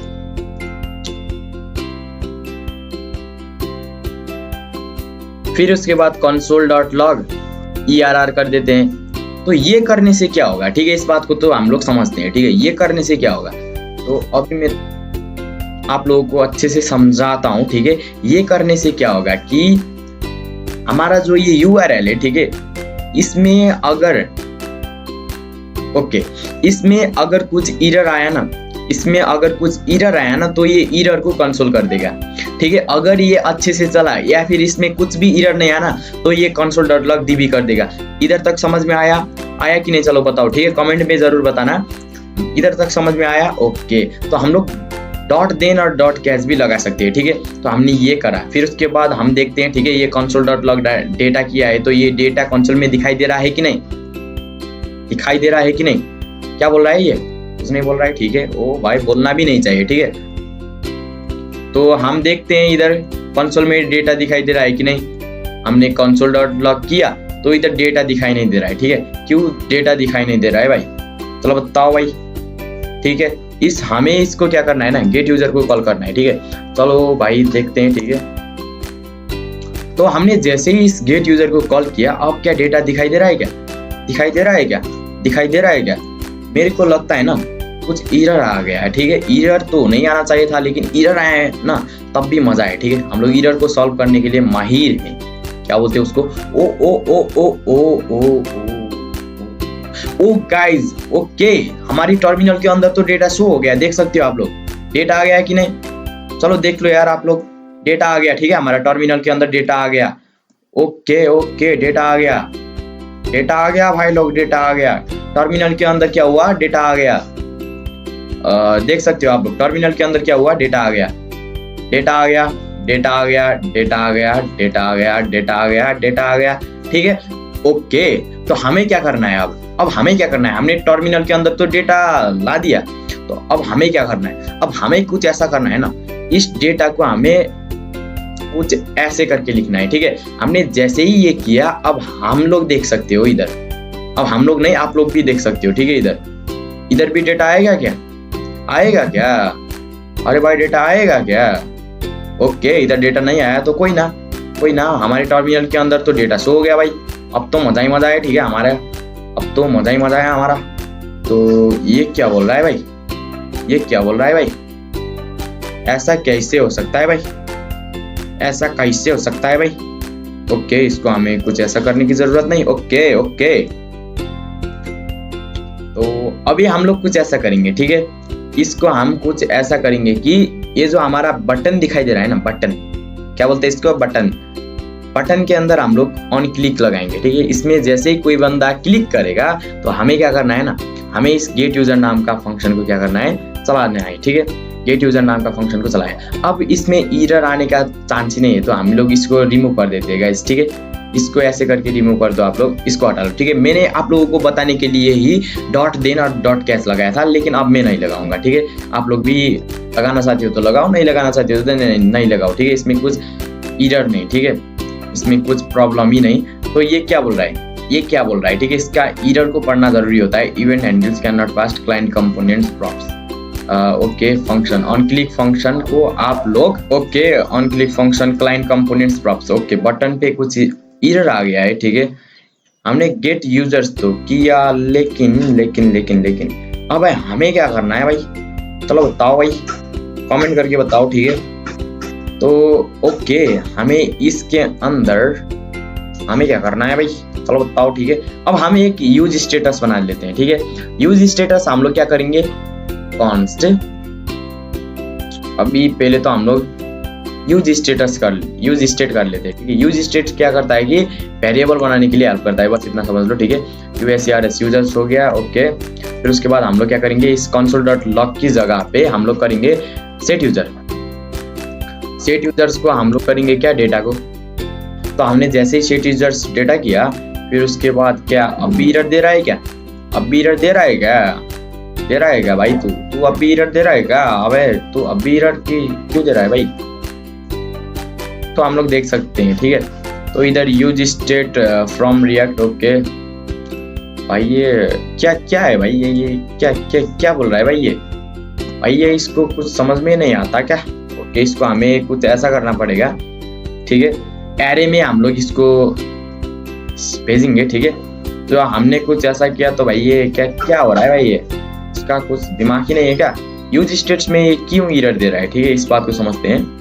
फिर उसके बाद console.log ERR कर देते हैं। तो ये करने से क्या होगा, ठीक है, इस बात को तो हम लोग समझते हैं, ठीक है। ये करने से क्या होगा, तो अभी मैं आप लोगों को अच्छे से समझाता हूँ, ठीक है। ये करने से क्या होगा कि हमारा जो ये URL है, ठीक है, इसमें अगर इसमें अगर कुछ एरर आया ना, तो ये एरर को कंसोल कर देगा, ठीक है। अगर ये अच्छे से चला या फिर इसमें कुछ भी एरर नहीं आया ना, तो ये console.log DB कर देगा। इधर तक समझ में आया कि नहीं, चलो बताओ, ठीक है, कमेंट में जरूर बताना इधर तक समझ में आया। ओके, तो हम लोग डॉट देन और डॉट कैच भी लगा सकते हैं, ठीक है। तो हमने ये करा, फिर उसके बाद हम देखते हैं, ठीक है, ये console.log डेटा किया है, तो ये डेटा कंसोल में दिखाई दे रहा है कि नहीं, दिखाई दे रहा है कि नहीं, क्या बोल रहा है, ये कुछ नहीं बोल रहा है, ठीक है। ओ भाई, बोलना भी नहीं चाहिए, ठीक है। तो हम देखते हैं इधर कंसोल में डेटा दिखाई दे रहा है कि नहीं। हमने console.log किया तो इधर डेटा दिखाई नहीं दे रहा है, ठीक है। क्यों डेटा दिखाई नहीं दे रहा है भाई, चलो बताओ भाई, ठीक है। हमें इसको क्या करना है ना, गेट यूजर को कॉल करना है, ठीक है। चलो भाई देखते हैं, ठीक है। तो हमने जैसे ही इस गेट यूजर को कॉल किया, अब क्या डेटा दिखाई दे रहा है क्या, दिखाई दे रहा है क्या, मेरे को लगता है ना कुछ एरर आ गया है, ठीक है। एरर तो नहीं आना चाहिए था, लेकिन एरर आया है ना, तब भी मजा है, ठीक है। हम लोग एरर को सॉल्व करने के लिए माहिर हैं, क्या बोलते हैं उसको, ओ गाइस, ओके, हमारी टर्मिनल के अंदर तो डेटा शो हो गया, देख सकते हो आप लोग, डेटा आ गया है कि नहीं, चलो देख लो यार आप लोग, डेटा आ गया, ठीक है, हमारा टर्मिनल के अंदर डेटा आ गया। ओके, डेटा आ गया भाई लोग, डेटा आ गया टर्मिनल के अंदर, क्या हुआ, डेटा आ गया। देख सकते हो आप लोग, टर्मिनल के अंदर क्या हुआ, डेटा आ गया, ठीक है। ओके, तो हमें क्या करना है अब हमें क्या करना है, हमने टर्मिनल के अंदर तो डेटा ला दिया, तो अब हमें क्या करना है, अब हमें कुछ ऐसा करना है ना, इस डेटा को हमें कुछ ऐसे करके लिखना है, ठीक है। हमने जैसे ही ये किया, अब हम लोग देख सकते हो इधर, अब हम लोग नहीं आप लोग भी देख सकते हो, ठीक है। इधर भी डेटा आएगा क्या, आएगा क्या, अरे भाई डेटा आएगा क्या, ओके इधर डेटा नहीं आया तो कोई ना, हमारे टर्मिनल के अंदर तो डेटा शो हो गया भाई, अब तो मजा ही मजा है, ठीक है हमारा, अब तो मजा ही मजा है हमारा। तो ये क्या बोल रहा है भाई, ये क्या बोल रहा है भाई, ऐसा कैसे हो सकता है भाई, ऐसा कैसे हो सकता है भाई, ओके इसको हमें कुछ ऐसा करने की जरूरत नहीं, ओके तो अभी हम लोग कुछ ऐसा करेंगे, ठीक है। इसको हम कुछ ऐसा करेंगे कि ये जो हमारा बटन दिखाई दे रहा है ना, बटन क्या बोलते हैं इसको, बटन के अंदर हम लोग ऑन क्लिक लगाएंगे, ठीक है। इसमें जैसे ही कोई बंदा क्लिक करेगा तो हमें क्या करना है ना, हमें इस गेट यूजर नाम का फंक्शन को क्या करना है, चलाना है, ठीक है। गेट यूजर नाम का फंक्शन को चलाएं। अब इसमें एरर आने का चांस ही नहीं है, तो हम लोग इसको रिमूव कर देते हैं गाइस, ठीक है। इसको ऐसे करके रिमूव कर दो आप लोग, इसको हटा लो, ठीक है। मैंने आप लोगों को बताने के लिए ही डॉट देन और डॉट कैश लगाया था, लेकिन अब मैं नहीं लगाऊंगा, ठीक है। आप लोग भी लगाना चाहते हो तो लगाओ, नहीं लगाना चाहते हो तो नहीं लगाओ, ठीक है। इसमें कुछ एरर नहीं, ठीक है, इसमें कुछ प्रॉब्लम ही नहीं। तो ये क्या बोल रहा है, ये क्या बोल रहा है, ठीक है। इसका एरर को पढ़ना जरूरी होता है, event handles can not pass client components props, okay function on click function को आप लोग, okay on click function client components props, okay button पे कुछ एरर आ गया है, ठीक है। हमने गेट यूजर्स तो किया, लेकिन अब भाई हमें क्या करना है भाई, चलो बताओ भाई, कमेंट करके बताओ, ठीक है। तो ओके हमें इसके अंदर हमें क्या करना है भाई, चलो बताओ, ठीक है। अब हम एक यूज स्टेटस बना लेते हैं, ठीक है। यूज स्टेटस हम लोग क्या करेंगे, कॉन्स्ट, अभी पहले तो हम लोग यूज स्टेट कर लेते हैं, ठीक है। यूज स्टेट क्या करता है कि वेरिएबल बनाने के लिए हेल्प करता है, बस इतना समझ लो, ठीक है। यूएसआरएस यूजर्स हो गया, ओके। फिर उसके बाद हम लोग क्या करेंगे, इस console.log की जगह पे हम लोग करेंगे सेट यूजर्स को हम लोग करेंगे क्या, डेटा को। तो हमने जैसे ही सेट यूजर्स डेटा किया, फिर उसके बाद क्या, अब भी एरर दे रहा है क्या, अब भी एरर दे रहा है क्या भाई, तू अब भी एरर दे रहा है क्या, अबे तू अब भी एरर क्यों दे रहा है भाई। तो हम लोग देख सकते हैं, ठीक है। तो इधर use state from react, okay भाई ये क्या है भाई, ये क्या बोल रहा है भाई, ये इसको कुछ समझ में नहीं आता क्या, ओके इसको हमें कुछ ऐसा करना पड़ेगा, ठीक है। एरे में हम लोग इसको भेजेंगे, ठीक है। तो हमने कुछ ऐसा किया, तो भाई ये क्या हो रहा है भाई, ये इसका कुछ दिमाग ही नहीं है क्या, यूज स्टेट्स में ये क्यों एरर दे रहा है, ठीक है। इस बात को समझते हैं।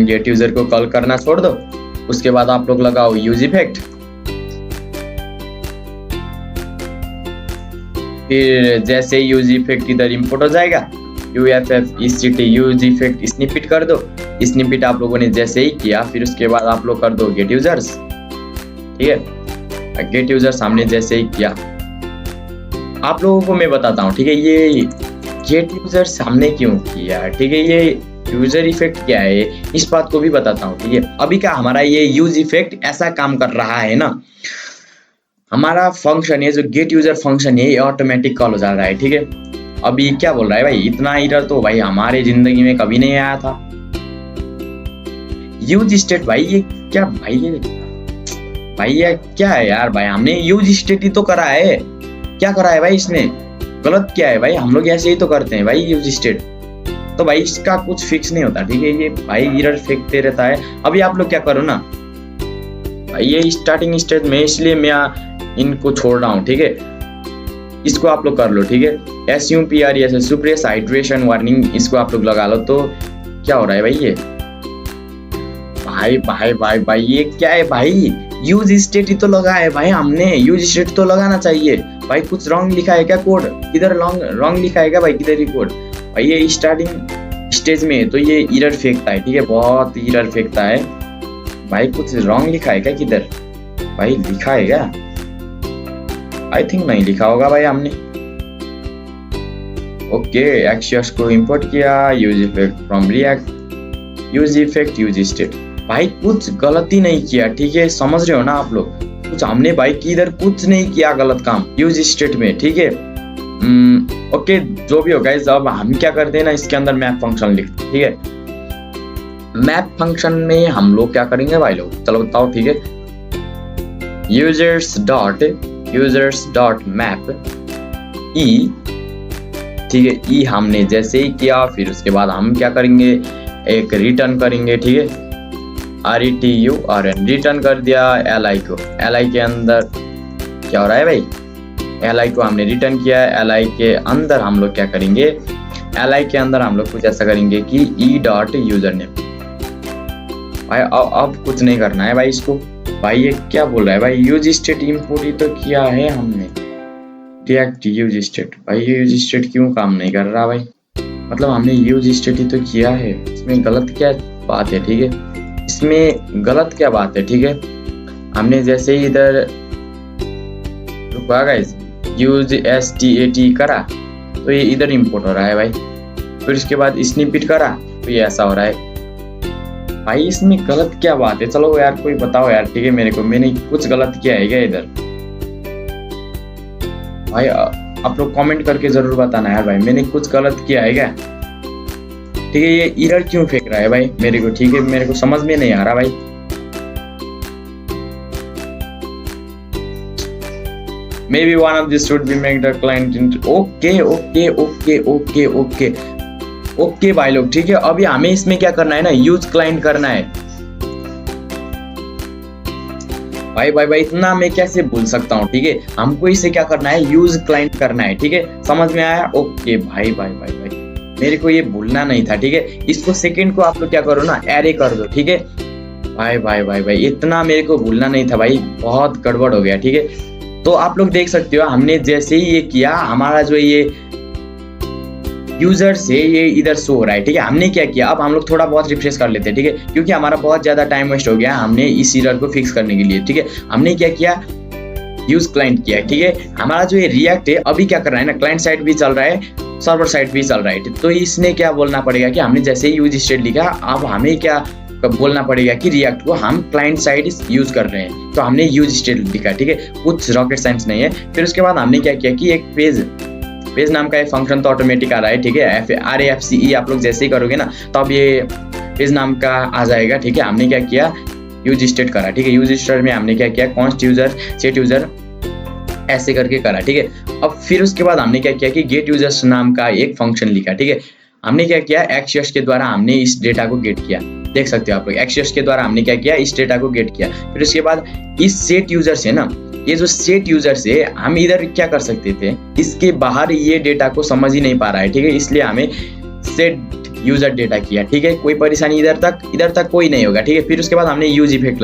गेट यूजर को कॉल करना छोड़ दो, उसके बाद आप लोग लगाओ यूज इफेक्ट, फिर जैसे यूज इफेक्ट इधर इंपोर्ट हो जाएगा, UFF यूज इफेक्ट स्निपेट कर दो। स्निपेट आप लोगों ने जैसे ही किया, फिर उसके बाद आप लोग कर दो गेट यूजर्स, ठीक है। गेट यूजर्स हमने जैसे ही किया, आप लोगों को मैं बताता हूँ, ठीक है। ये गेट यूजर्स हमने क्यों किया, ठीक है। ये यूजर इफेक्ट क्या है, इस बात को भी बताता हूँ, ठीक है। अभी का हमारा ये यूज इफेक्ट ऐसा काम कर रहा है ना, हमारा फंक्शन है जो गेट यूजर फंक्शन है, ये ऑटोमेटिक कॉल हो जा रहा है, ठीक है। अभी क्या बोल रहा है भाई, इतना एरर तो भाई हमारे जिंदगी में कभी नहीं आया था। यूज स्टेट भाई ये क्या भाई, ये क्या है यार भाई, हमने यूज स्टेट ही तो करा है, क्या करा है भाई इसने, गलत क्या है भाई, हम लोग ऐसे ही तो करते हैं भाई यूज स्टेट। तो भाई इसका कुछ फिक्स नहीं होता, ठीक है। ये भाई एरर फेंकते रहता है। अभी आप लोग क्या करो ना भाई, ये स्टार्टिंग स्टेज में, इसलिए मैं इनको छोड़ रहा हूँ, ठीक है। इसको आप लोग कर लो, ठीक है। SUPRES सुप्रेस हाइड्रेशन वार्निंग, इसको आप लोग लगा लो। तो क्या हो रहा है भाई, ये भाई ये क्या है भाई, यूज स्टेट ही तो लगा है भाई हमने, यूज स्टेट तो लगाना चाहिए भाई। कुछ रॉन्ग लिखा है क्या कोड, किधर रॉन्ग लिखा है क्या भाई, किधर ही कोड भाई। ये स्टार्टिंग स्टेज में तो ये एरर फेंकता है, ठीक है, बहुत एरर फेंकता है भाई। कुछ रॉन्ग लिखा है क्या, किधर भाई लिखा है क्या, आई थिंक नहीं लिखा होगा भाई हमने। ओके एक्सियस को इंपोर्ट किया, use effect from react, use effect use state, भाई कुछ गलती नहीं किया, ठीक है, समझ रहे हो ना आप लोग, कुछ हमने भाई की इधर कुछ नहीं किया गलत काम यूज स्टेट में, ठीक है। ओके, जो भी हो गाइस, अब हम क्या करते हैं ना, इसके अंदर मैप फंक्शन लिखते हैं, ठीक है। मैप फंक्शन में हम लोग क्या करेंगे भाई लोग, चलो बताओ, ठीक है। यूजर्स डॉट मैप ई, ठीक है, ई हमने जैसे ही किया, फिर उसके बाद हम क्या करेंगे, एक रिटर्न करेंगे, ठीक है, RETURN रिटर्न कर दिया LI को। LI के अंदर क्या हो रहा है भाई, LI को हमने रिटर्न किया। LI के अंदर हम लोग क्या करेंगे, LI के अंदर हम लोग कुछ ऐसा करेंगे कि E.USERNAME। भाई अब कुछ नहीं करना है भाई इसको। भाई ये क्या बोल रहा है भाई, यूज स्टेट इंपोर्ट ही तो किया है हमने, रिएक्ट यूज स्टेट। भाई ये यूज स्टेट क्यों काम नहीं कर रहा भाई, मतलब हमने यूज स्टेट ही तो किया है, इसमें गलत क्या बात है, ठीक है, इसमें गलत क्या बात है, ठीक है। हमने जैसे ही इधर रुका गाइस, यूज STAT करा तो ये इधर इंपोर्ट हो रहा है भाई, फिर इसके बाद स्निपेट करा तो ये ऐसा हो रहा है। भाई इसमें गलत क्या बात है, चलो यार कोई बताओ यार, ठीक है, मेरे को, मैंने कुछ गलत किया है क्या इधर भाई? आप लोग कमेंट करके जरूर बताना यार भाई, मैंने कुछ गलत किया है क्या, ठीक है। ये एरर क्यों फेंक रहा है भाई मेरे को, ठीक है, मेरे को समझ में नहीं आ रहा भाई। Maybe one of this should be make the client into okay भाई लोग, ठीक है। अभी हमें इसमें क्या करना है ना, यूज क्लाइंट करना है भाई इतना मैं कैसे भूल सकता हूँ, ठीक है। हमको इसे क्या करना है, यूज क्लाइंट करना है, ठीक है, समझ में आया? ओके भाई मेरे को ये भूलना नहीं था, ठीक है। इसको सेकंड को आप लोग क्या करो ना, एरे कर दो, ठीक है। भाई इतना मेरे को भूलना नहीं था भाई, बहुत गड़बड़ हो गया, ठीक है। तो आप लोग देख सकते हो, हमने जैसे ही ये किया, हमारा जो ये यूजर से ये इधर शो हो रहा है, ठीक है। हमने क्या किया, अब हम लोग थोड़ा बहुत रिफ्रेश कर लेते हैं, ठीक है, क्योंकि हमारा बहुत ज्यादा टाइम वेस्ट हो गया हमने इस एरर को फिक्स करने के लिए, ठीक है। हमने क्या किया, यूज क्लाइंट किया, ठीक है। हमारा जो ये रिएक्ट है अभी क्या कर रहा है ना, क्लाइंट साइड भी चल रहा है, सर्वर साइड भी चल रहा है, तो इसने क्या बोलना पड़ेगा कि हमने जैसे ही यूज स्टेट लिखा, अब हमें क्या बोलना पड़ेगा कि रिएक्ट को हम क्लाइंट साइड यूज कर रहे हैं, तो हमने यूज स्टेट लिखा, ठीक है, कुछ रॉकेट साइंस नहीं है। फिर उसके बाद हमने क्या किया कि एक पेज नाम का एक फंक्शन तो ऑटोमेटिक आ रहा है, ठीक है, RAFCE आप लोग जैसे ही करोगे ना, तो अब ये पेज नाम का आ जाएगा, ठीक है। हमने क्या किया, यूज स्टेट करा, ठीक है। यूज स्टेट में हमने क्या किया, कॉन्स्ट यूजर सेट यूजर ऐसे करके करा, ठीक है। अब फिर उसके बाद हमने क्या किया कि गेट यूजर्स नाम का एक फंक्शन लिखा, ठीक है। हमने क्या किया, एक्सेस के द्वारा हमने इस डेटा को गेट किया, देख सकते हो आप लोग, एक्सेस के द्वारा हमने क्या किया, इस डेटा को गेट किया। फिर उसके बाद इस सेट यूजर से ना, ये जो सेट यूजर से हम इधर क्या कर सकते थे, इसके बाहर ये डेटा को समझ ही नहीं पा रहा है, ठीक है, इसलिए हमें सेट यूजर डेटा किया, ठीक है। कोई परेशानी इधर तक कोई नहीं होगा, ठीक है। फिर उसके बाद हमने यूज इफेक्ट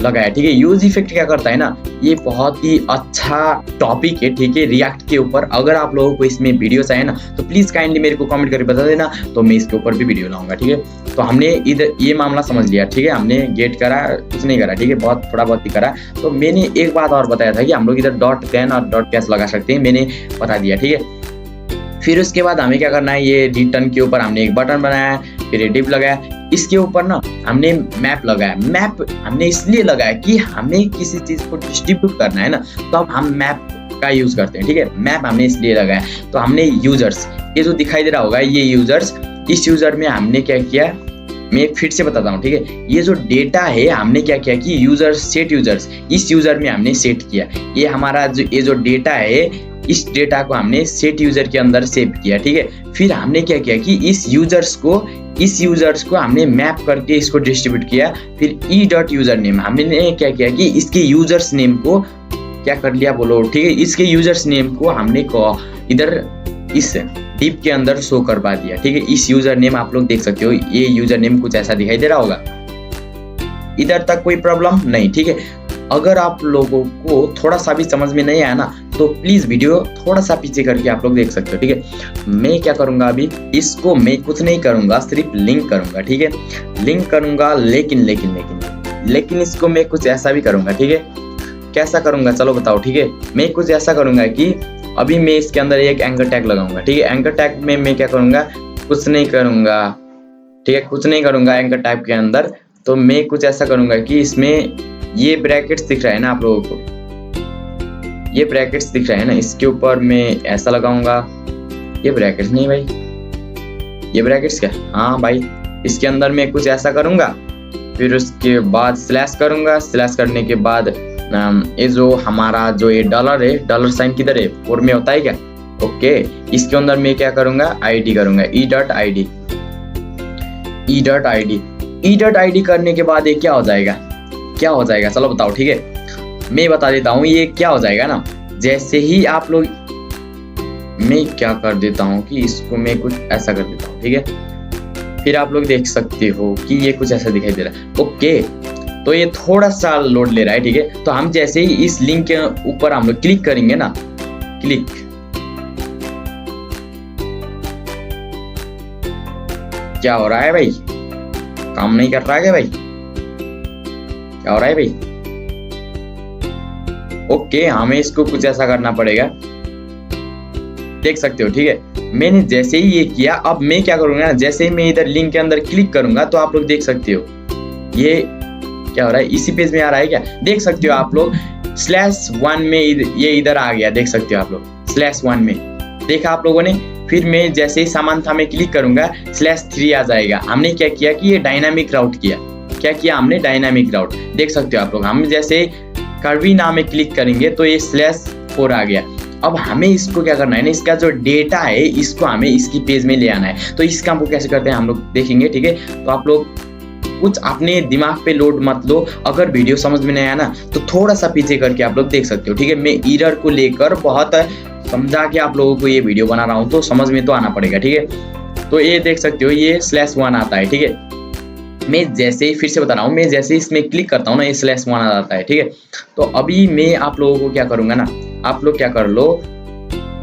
लगाया, ठीक है। यूज इफेक्ट क्या करता है ना, ये बहुत ही अच्छा टॉपिक है, ठीक है, रिएक्ट के ऊपर। अगर आप लोगों को इसमें वीडियो चाहिए ना, तो प्लीज काइंडली मेरे को कमेंट करके बता देना, तो मैं इसके ऊपर भी वीडियो लाऊंगा, ठीक है। तो हमने इधर ये मामला समझ लिया, ठीक है, हमने गेट करा, कुछ नहीं करा, ठीक है, बहुत थोड़ा बहुत ही करा। तो मैंने एक बात और बताया था कि हम लोग इधर .10 और .कैश लगा सकते हैं, मैंने बता दिया, ठीक है। फिर उसके बाद हमें क्या करना है, ये रिटर्न के ऊपर हमने एक बटन बनाया, फिर ये डिव लगाया, इसके ऊपर ना हमने मैप लगाया। मैप हमने इसलिए लगाया कि हमें किसी चीज को डिस्ट्रीब्यूट करना है ना, तो अब हम मैप का यूज करते हैं, ठीक है। मैप हमने इसलिए लगाया, तो हमने यूजर्स, ये जो दिखाई दे रहा होगा ये यूजर्स, इस यूजर में हमने क्या किया, मैं फिर से बताता हूँ, ठीक है। ये जो डेटा है हमने क्या किया कि यूजर्स सेट यूजर्स, इस यूजर में हमने सेट किया। ये हमारा ये जो डेटा है, इस डेटा को हमने सेट यूजर के अंदर सेव किया, ठीक है। फिर हमने क्या किया कि इस यूजर्स को हमने मैप करके इसको डिस्ट्रीब्यूट किया। फिर E.USERNAME हमने क्या किया कि इसके यूजर्स नेम को क्या कर लिया बोलो, ठीक है, इसके यूजर्स नेम को हमने इधर इस डिप के अंदर शो करवा दिया, ठीक है। इस यूजर नेम आप लोग देख सकते हो, ये यूजर नेम कुछ ऐसा दिखाई दे रहा होगा, इधर तक कोई प्रॉब्लम नहीं, ठीक है। अगर आप लोगों को थोड़ा सा भी समझ में नहीं आया ना, तो प्लीज वीडियो थोड़ा सा पीछे करके आप लोग देख सकते हो, ठीक है। मैं क्या करूंगा अभी, इसको मैं कुछ नहीं करूंगा, सिर्फ लिंक करूंगा, ठीक है, लिंक करूंगा। लेकिन इसको मैं कुछ ऐसा भी करूंगा, ठीक है। कैसा करूंगा चलो बताओ, ठीक है। मैं कुछ ऐसा करूंगा कि अभी मैं इसके अंदर एक एंकर टैग लगाऊंगा, ठीक है। एंकर टैग में मैं क्या करूंगा, कुछ नहीं करूंगा, ठीक है, कुछ नहीं करूंगा एंकर टैग के अंदर। तो मैं कुछ ऐसा करूंगा कि इसमें ये ब्रैकेट्स दिख रहा है ना आप लोगों को, ये ब्रैकेट्स दिख रहा है ना, इसके ऊपर मैं ऐसा लगाऊंगा। ये ब्रैकेट्स नहीं भाई, ये ब्रैकेट्स क्या, हाँ भाई, इसके अंदर मैं कुछ ऐसा करूंगा, फिर उसके बाद स्लैश करूंगा। स्लैश करने के बाद ये जो हमारा जो ये डॉलर है, डॉलर साइन किधर है, फोर में होता है क्या, ओके। इसके अंदर मैं क्या करूंगा, आईडी करूंगा, e.id, e.id करने के बाद ये क्या हो जाएगा, क्या हो जाएगा, चलो बताओ, ठीक है मैं बता देता हूँ। ये क्या हो जाएगा ना, जैसे ही आप लोग, मैं क्या कर देता हूँ कि इसको मैं कुछ ऐसा कर देता हूँ, ठीक है, फिर आप लोग देख सकते हो कि ये कुछ ऐसा दिखाई दे रहा है, ओके। तो ये थोड़ा सा लोड ले रहा है, ठीक है। तो हम जैसे ही इस लिंक के ऊपर हम लोग क्लिक करेंगे ना, क्लिक, क्या हो रहा है भाई, काम नहीं कर रहा है क्या भाई, क्या हो रहा है भाई, ओके। हमें इसको कुछ ऐसा करना पड़ेगा, देख सकते हो, ठीक है। मैंने जैसे ही ये किया, अब मैं क्या करूंगा ना, जैसे ही मैं इधर लिंक के अंदर क्लिक करूंगा तो आप लोग देख सकते हो ये क्या हो रहा है, इसी पेज में आ रहा है क्या, देख सकते हो आप लोग। /1 में ये इधर आ गया, देख सकते हो आप लोग, /1 में देखा आप लोगों ने। फिर मैं जैसे ही सामान था में क्लिक करूंगा, /3 आ जाएगा। हमने क्या किया कि ये डायनामिक राउट किया, क्या किया हमने, डायनामिक राउट, देख सकते हो आप लोग। हम जैसे कर्वी नाम में क्लिक करेंगे तो ये /4 आ गया। अब हमें इसको क्या करना है ना, इसका जो डेटा है इसको हमें इसकी पेज में ले आना है। तो इस काम को कैसे करते हैं हम लोग देखेंगे, ठीक है। तो आप लोग कुछ अपने दिमाग पे लोड मत लो, अगर वीडियो समझ में नहीं आया ना तो थोड़ा सा पीछे करके आप लोग देख सकते हो, ठीक है। मैं एरर को लेकर बहुत समझा के आप लोगों को ये वीडियो बना रहा हूँ, तो समझ में तो आना पड़ेगा, ठीक है। तो ये देख सकते हो, ये /1 आता है, ठीक है। मैं जैसे ही, फिर से बता रहा हूँ, मैं जैसे ही इसमें क्लिक करता हूँ ना, ये /1 आ जाता है, ठीक है। तो अभी मैं आप लोगों को क्या करूंगा ना, आप लोग क्या कर लो,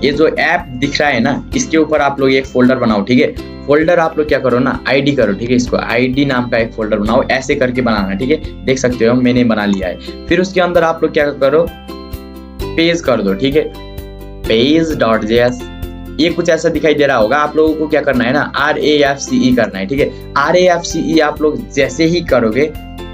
ये जो ऐप दिख रहा है ना, इसके ऊपर आप लोग एक फोल्डर बनाओ, ठीक है। फोल्डर आप लोग क्या करो ना, आईडी करो, ठीक है। इसको आईडी नाम का एक फोल्डर बनाओ, ऐसे करके बनाना, ठीक है। देख सकते हो मैंने बना लिया है। फिर उसके अंदर आप लोग क्या करो, पेज कर दो, ठीक है, page.js। ये कुछ ऐसा दिखाई दे रहा होगा। आप लोगों को क्या करना है ना, RAFCE करना है, ठीक है। RAFCE आप लोग जैसे ही करोगे,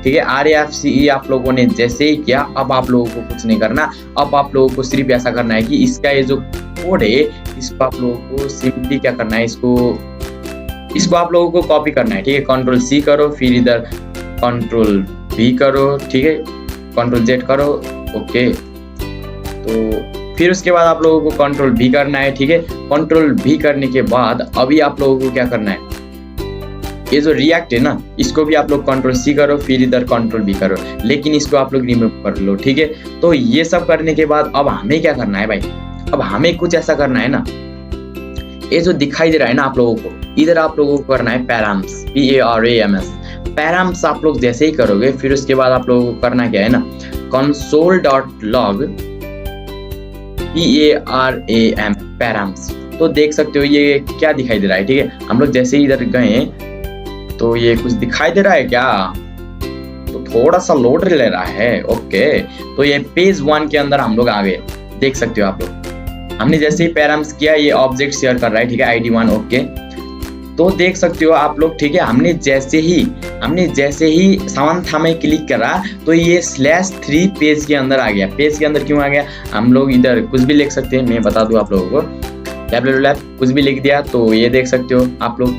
ठीक है, RAFCE आप लोगों ने जैसे ही किया, अब आप लोगों को कुछ नहीं करना। अब आप लोगों को सिर्फ ऐसा करना है कि इसका ये जो कोड है, इसको आप लोगों को सिंपली क्या करना है, इसको आप लोगों को कॉपी करना है, ठीक है। Ctrl+C करो, फिर इधर Ctrl+V करो, ठीक है, Ctrl+Z करो, ओके। तो फिर उसके बाद आप लोगों को Ctrl+V करना है, ठीक है। Ctrl+V करने के बाद अभी आप लोगों को क्या करना है, ये जो रिएक्ट है ना, इसको भी आप लोग Ctrl+C करो, फिर इधर Ctrl+V करो, लेकिन इसको आप लोग रिमूव कर लो, ठीक है। तो ये सब करने के बाद अब हमें क्या करना है भाई, अब हमें कुछ ऐसा करना है ना, ये जो दिखाई दे रहा है ना आप लोगों को, इधर आप लोगों को करना है पैराम्स, PARAMS। पैराम्स आप लोग जैसे ही करोगे, फिर उसके बाद आप लोगों को करना क्या है ना, console.log PARAM पैराम्स। तो देख सकते हो ये क्या दिखाई दे रहा है, ठीक है। हम लोग जैसे ही इधर गए तो ये कुछ दिखाई दे रहा है क्या, तो थोड़ा सा लोड ले रहा है, ओके। तो ये पेज 1 के अंदर हम लोग आ गए, देख सकते हो आप लोग। हमने जैसे ही पैराम्स किया, ये ऑब्जेक्ट शेयर कर रहा है, ठीक है, ID1, ओके। तो देख सकते हो आप लोग, ठीक है। हमने जैसे ही सामान था में क्लिक करा तो ये /3 पेज के अंदर आ गया। पेज के अंदर क्यों आ गया, हम लोग इधर कुछ भी लिख सकते हैं, मैं बता दूं आप लोगों को, कुछ भी लिख दिया। तो ये देख सकते हो आप लोग,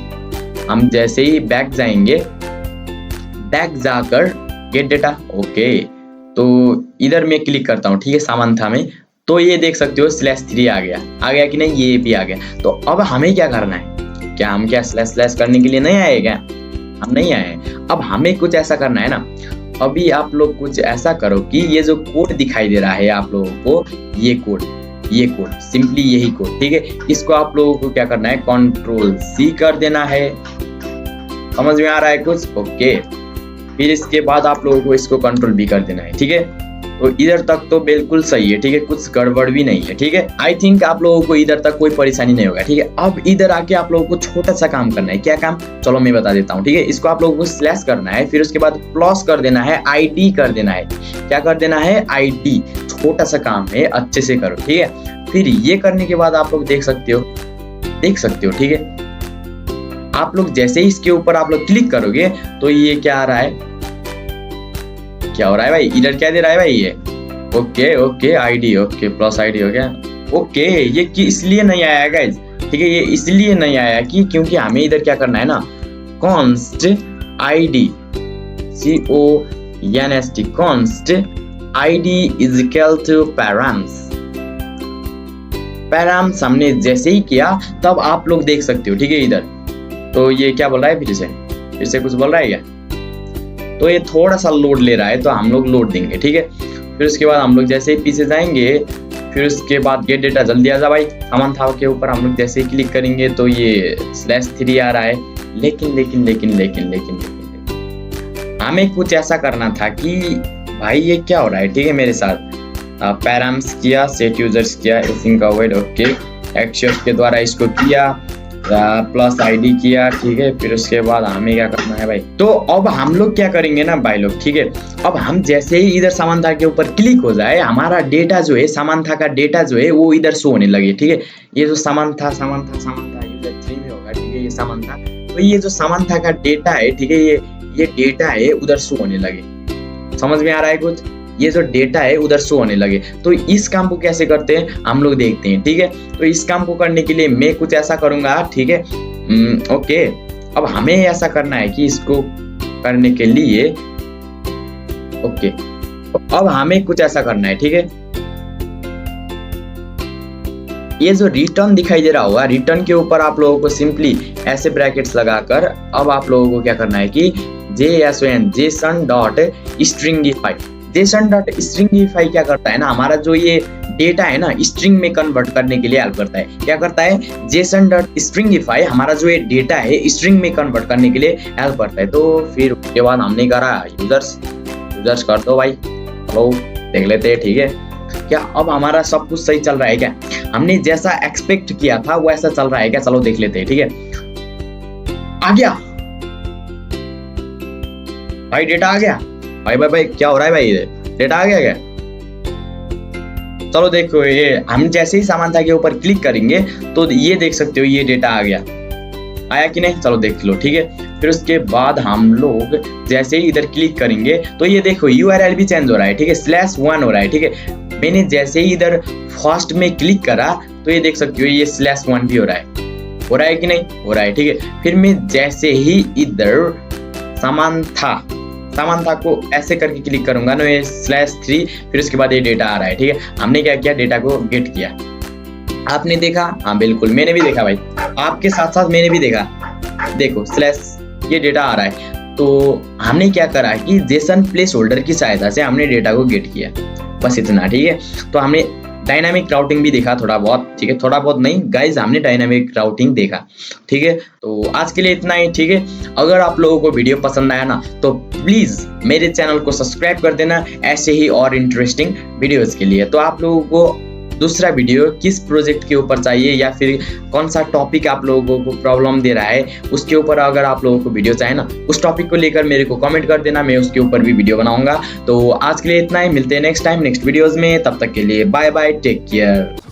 हम जैसे ही बैक जाएंगे, बैक जाकर गेट डेटा, ओके। तो इधर मैं क्लिक करता हूँ, ठीक है, सामान था में, तो ये देख सकते हो /3 आ गया कि नहीं, ये भी आ गया। तो अब हमें क्या करना है, क्या हम क्या / करने के लिए नहीं आए क्या, हम नहीं आए। अब हमें कुछ ऐसा करना है ना, अभी आप लोग कुछ ऐसा करो कि ये जो कोड दिखाई दे रहा है आप लोगों को, ये कोड सिंपली यही कोड, ठीक है। इसको आप लोगों को क्या करना है, Ctrl+C कर देना है। समझ में आ रहा है कुछ, ओके। फिर इसके बाद आप लोगों को इसको Ctrl+V कर देना है, ठीक है। तो इधर तक तो बिल्कुल सही है, ठीक है, कुछ गड़बड़ भी नहीं है, ठीक है। आई थिंक आप लोगों को इधर तक कोई परेशानी नहीं होगा, ठीक है। अब इधर आके आप लोगों को छोटा सा काम करना है। क्या काम, चलो मैं बता देता हूँ, ठीक है। इसको आप लोगों को स्लैश करना है, फिर उसके बाद प्लस कर देना है, ID कर देना है। क्या कर देना है, ID। छोटा सा काम है, अच्छे से करो, ठीक है। फिर ये करने के बाद आप लोग देख सकते हो, ठीक है। आप लोग जैसे ही इसके ऊपर आप लोग क्लिक करोगे तो ये क्या आ रहा है, क्या हो रहा है भाई, इधर क्या दे रहा है भाई ये, okay okay ID, okay plus ID हो गया, ओके ये कि इसलिए नहीं आया गाइज, ठीक है, ये इसलिए नहीं आया कि क्योंकि हमें इधर क्या करना है ना, const ID CONST const ID is equal to params. Params हमने जैसे ही किया तब आप लोग देख सकते हो, ठीक है इधर। तो ये क्या बोल रहा है, फिर से कुछ बोल रहा है क्या, तो ये थोड़ा सा लोड ले रहा है, तो हम लोग लोड देंगे, ठीक है। फिर उसके बाद हम लोग जैसे ही पीछे जाएंगे, फिर उसके बाद गेट डेटा जल्दी आ जा भाई, अमन था के ऊपर हम लोग जैसे ही क्लिक करेंगे तो ये /3 आ रहा है। लेकिन लेकिन लेकिन लेकिन लेकिन लेकिन हमें कुछ ऐसा करना था कि भाई ये क्या हो रहा है, ठीक है मेरे साथ। पैराम्स किया, सेट यूजर्स किया, एसिंक अवॉइड, ओके एक्शियोस के द्वारा इसको किया, प्लस आईडी किया, ठीक है। फिर उसके बाद हमें क्या करना है भाई, तो अब हम लोग क्या करेंगे ना भाई लोग, ठीक है। अब हम जैसे ही इधर समानता के ऊपर क्लिक हो जाए, हमारा डेटा जो है, समानता का डेटा जो है वो इधर शो होने लगे, ठीक है। ये जो समानता यूजर 3 में होगा, ठीक है, ये समानता, तो ये जो समानता का डेटा है, ठीक है, ये डेटा है उधर शो होने लगे। समझ में आ रहा है कुछ, ये जो डेटा है उधर शो होने लगे। तो इस काम को कैसे करते हैं हम लोग देखते हैं, ठीक है। तो इस काम को करने के लिए मैं कुछ ऐसा करूंगा, ठीक है। ओके, अब हमें ऐसा करना है कि इसको करने के लिए, ओके, अब हमें कुछ ऐसा करना है, ठीक है। ये जो रिटर्न दिखाई दे रहा होगा, रिटर्न के ऊपर आप लोगों को सिंपली ऐसे ब्रैकेट्स लगाकर अब आप लोगों को क्या करना है कि JSON.stringify, JSON.stringify क्या करता है ना, हमारा जो ये डेटा है ना स्ट्रिंग में कन्वर्ट करने के लिए हेल्प करता है। क्या करता है, JSON.stringify हमारा जो ये डेटा है स्ट्रिंग में कन्वर्ट करने के लिए हेल्प करता है। तो फिर उसके बाद हमने करा यूजर्स कर दो भाई, हेलो देख लेते हैं, ठीक है। क्या अब हमारा सब कुछ सही चल रहा है क्या, हमने जैसा एक्सपेक्ट किया था वो ऐसा चल रहा है क्या, चलो देख लेते हैं, ठीक है। आ गया भाई, डेटा आ गया भाई, भाई क्या हो रहा है भाई, डेटा आ गया क्या, चलो देखो, ये हम जैसे ही समानता के ऊपर क्लिक करेंगे तो ये देख सकते हो ये डेटा आ गया, आया कि नहीं, चलो देख लो, ठीक है। फिर उसके बाद हम लोग जैसे ही इधर क्लिक करेंगे तो ये देखो URL भी चेंज हो रहा है, ठीक है, /1 हो रहा है, ठीक है। मैंने जैसे ही इधर फर्स्ट में क्लिक करा तो ये देख सकते हो ये /1 भी हो रहा है कि नहीं, हो रहा है, ठीक है। फिर मैं जैसे ही इधर समानता को ऐसे करके क्लिक करूंगा ना, ये /3, फिर उसके बाद ये डेटा आ रहा है, ठीक है। हमने क्या किया, डेटा को गेट किया, आपने देखा, हाँ बिल्कुल मैंने भी देखा भाई, आपके साथ साथ मैंने भी देखा, देखो ये डेटा आ रहा है। तो हमने क्या करा कि JSON प्लेस होल्डर की सहायता से हमने डेटा को गेट किया, बस इतना, ठीक है। तो हमने डायनामिक राउटिंग भी देखा थोड़ा बहुत, ठीक है, थोड़ा बहुत नहीं गाइज, हमने डायनामिक राउटिंग देखा, ठीक है। तो आज के लिए इतना ही, ठीक है। अगर आप लोगों को वीडियो पसंद आया ना तो प्लीज मेरे चैनल को सब्सक्राइब कर देना ऐसे ही और इंटरेस्टिंग वीडियोस के लिए। तो आप लोगों को दूसरा वीडियो किस प्रोजेक्ट के ऊपर चाहिए या फिर कौन सा टॉपिक आप लोगों को प्रॉब्लम दे रहा है, उसके ऊपर अगर आप लोगों को वीडियो चाहिए ना, उस टॉपिक को लेकर मेरे को कमेंट कर देना, मैं उसके ऊपर भी वीडियो बनाऊंगा। तो आज के लिए इतना ही, मिलते हैं नेक्स्ट टाइम नेक्स्ट वीडियोस में, तब तक के लिए बाय बाय, टेक केयर।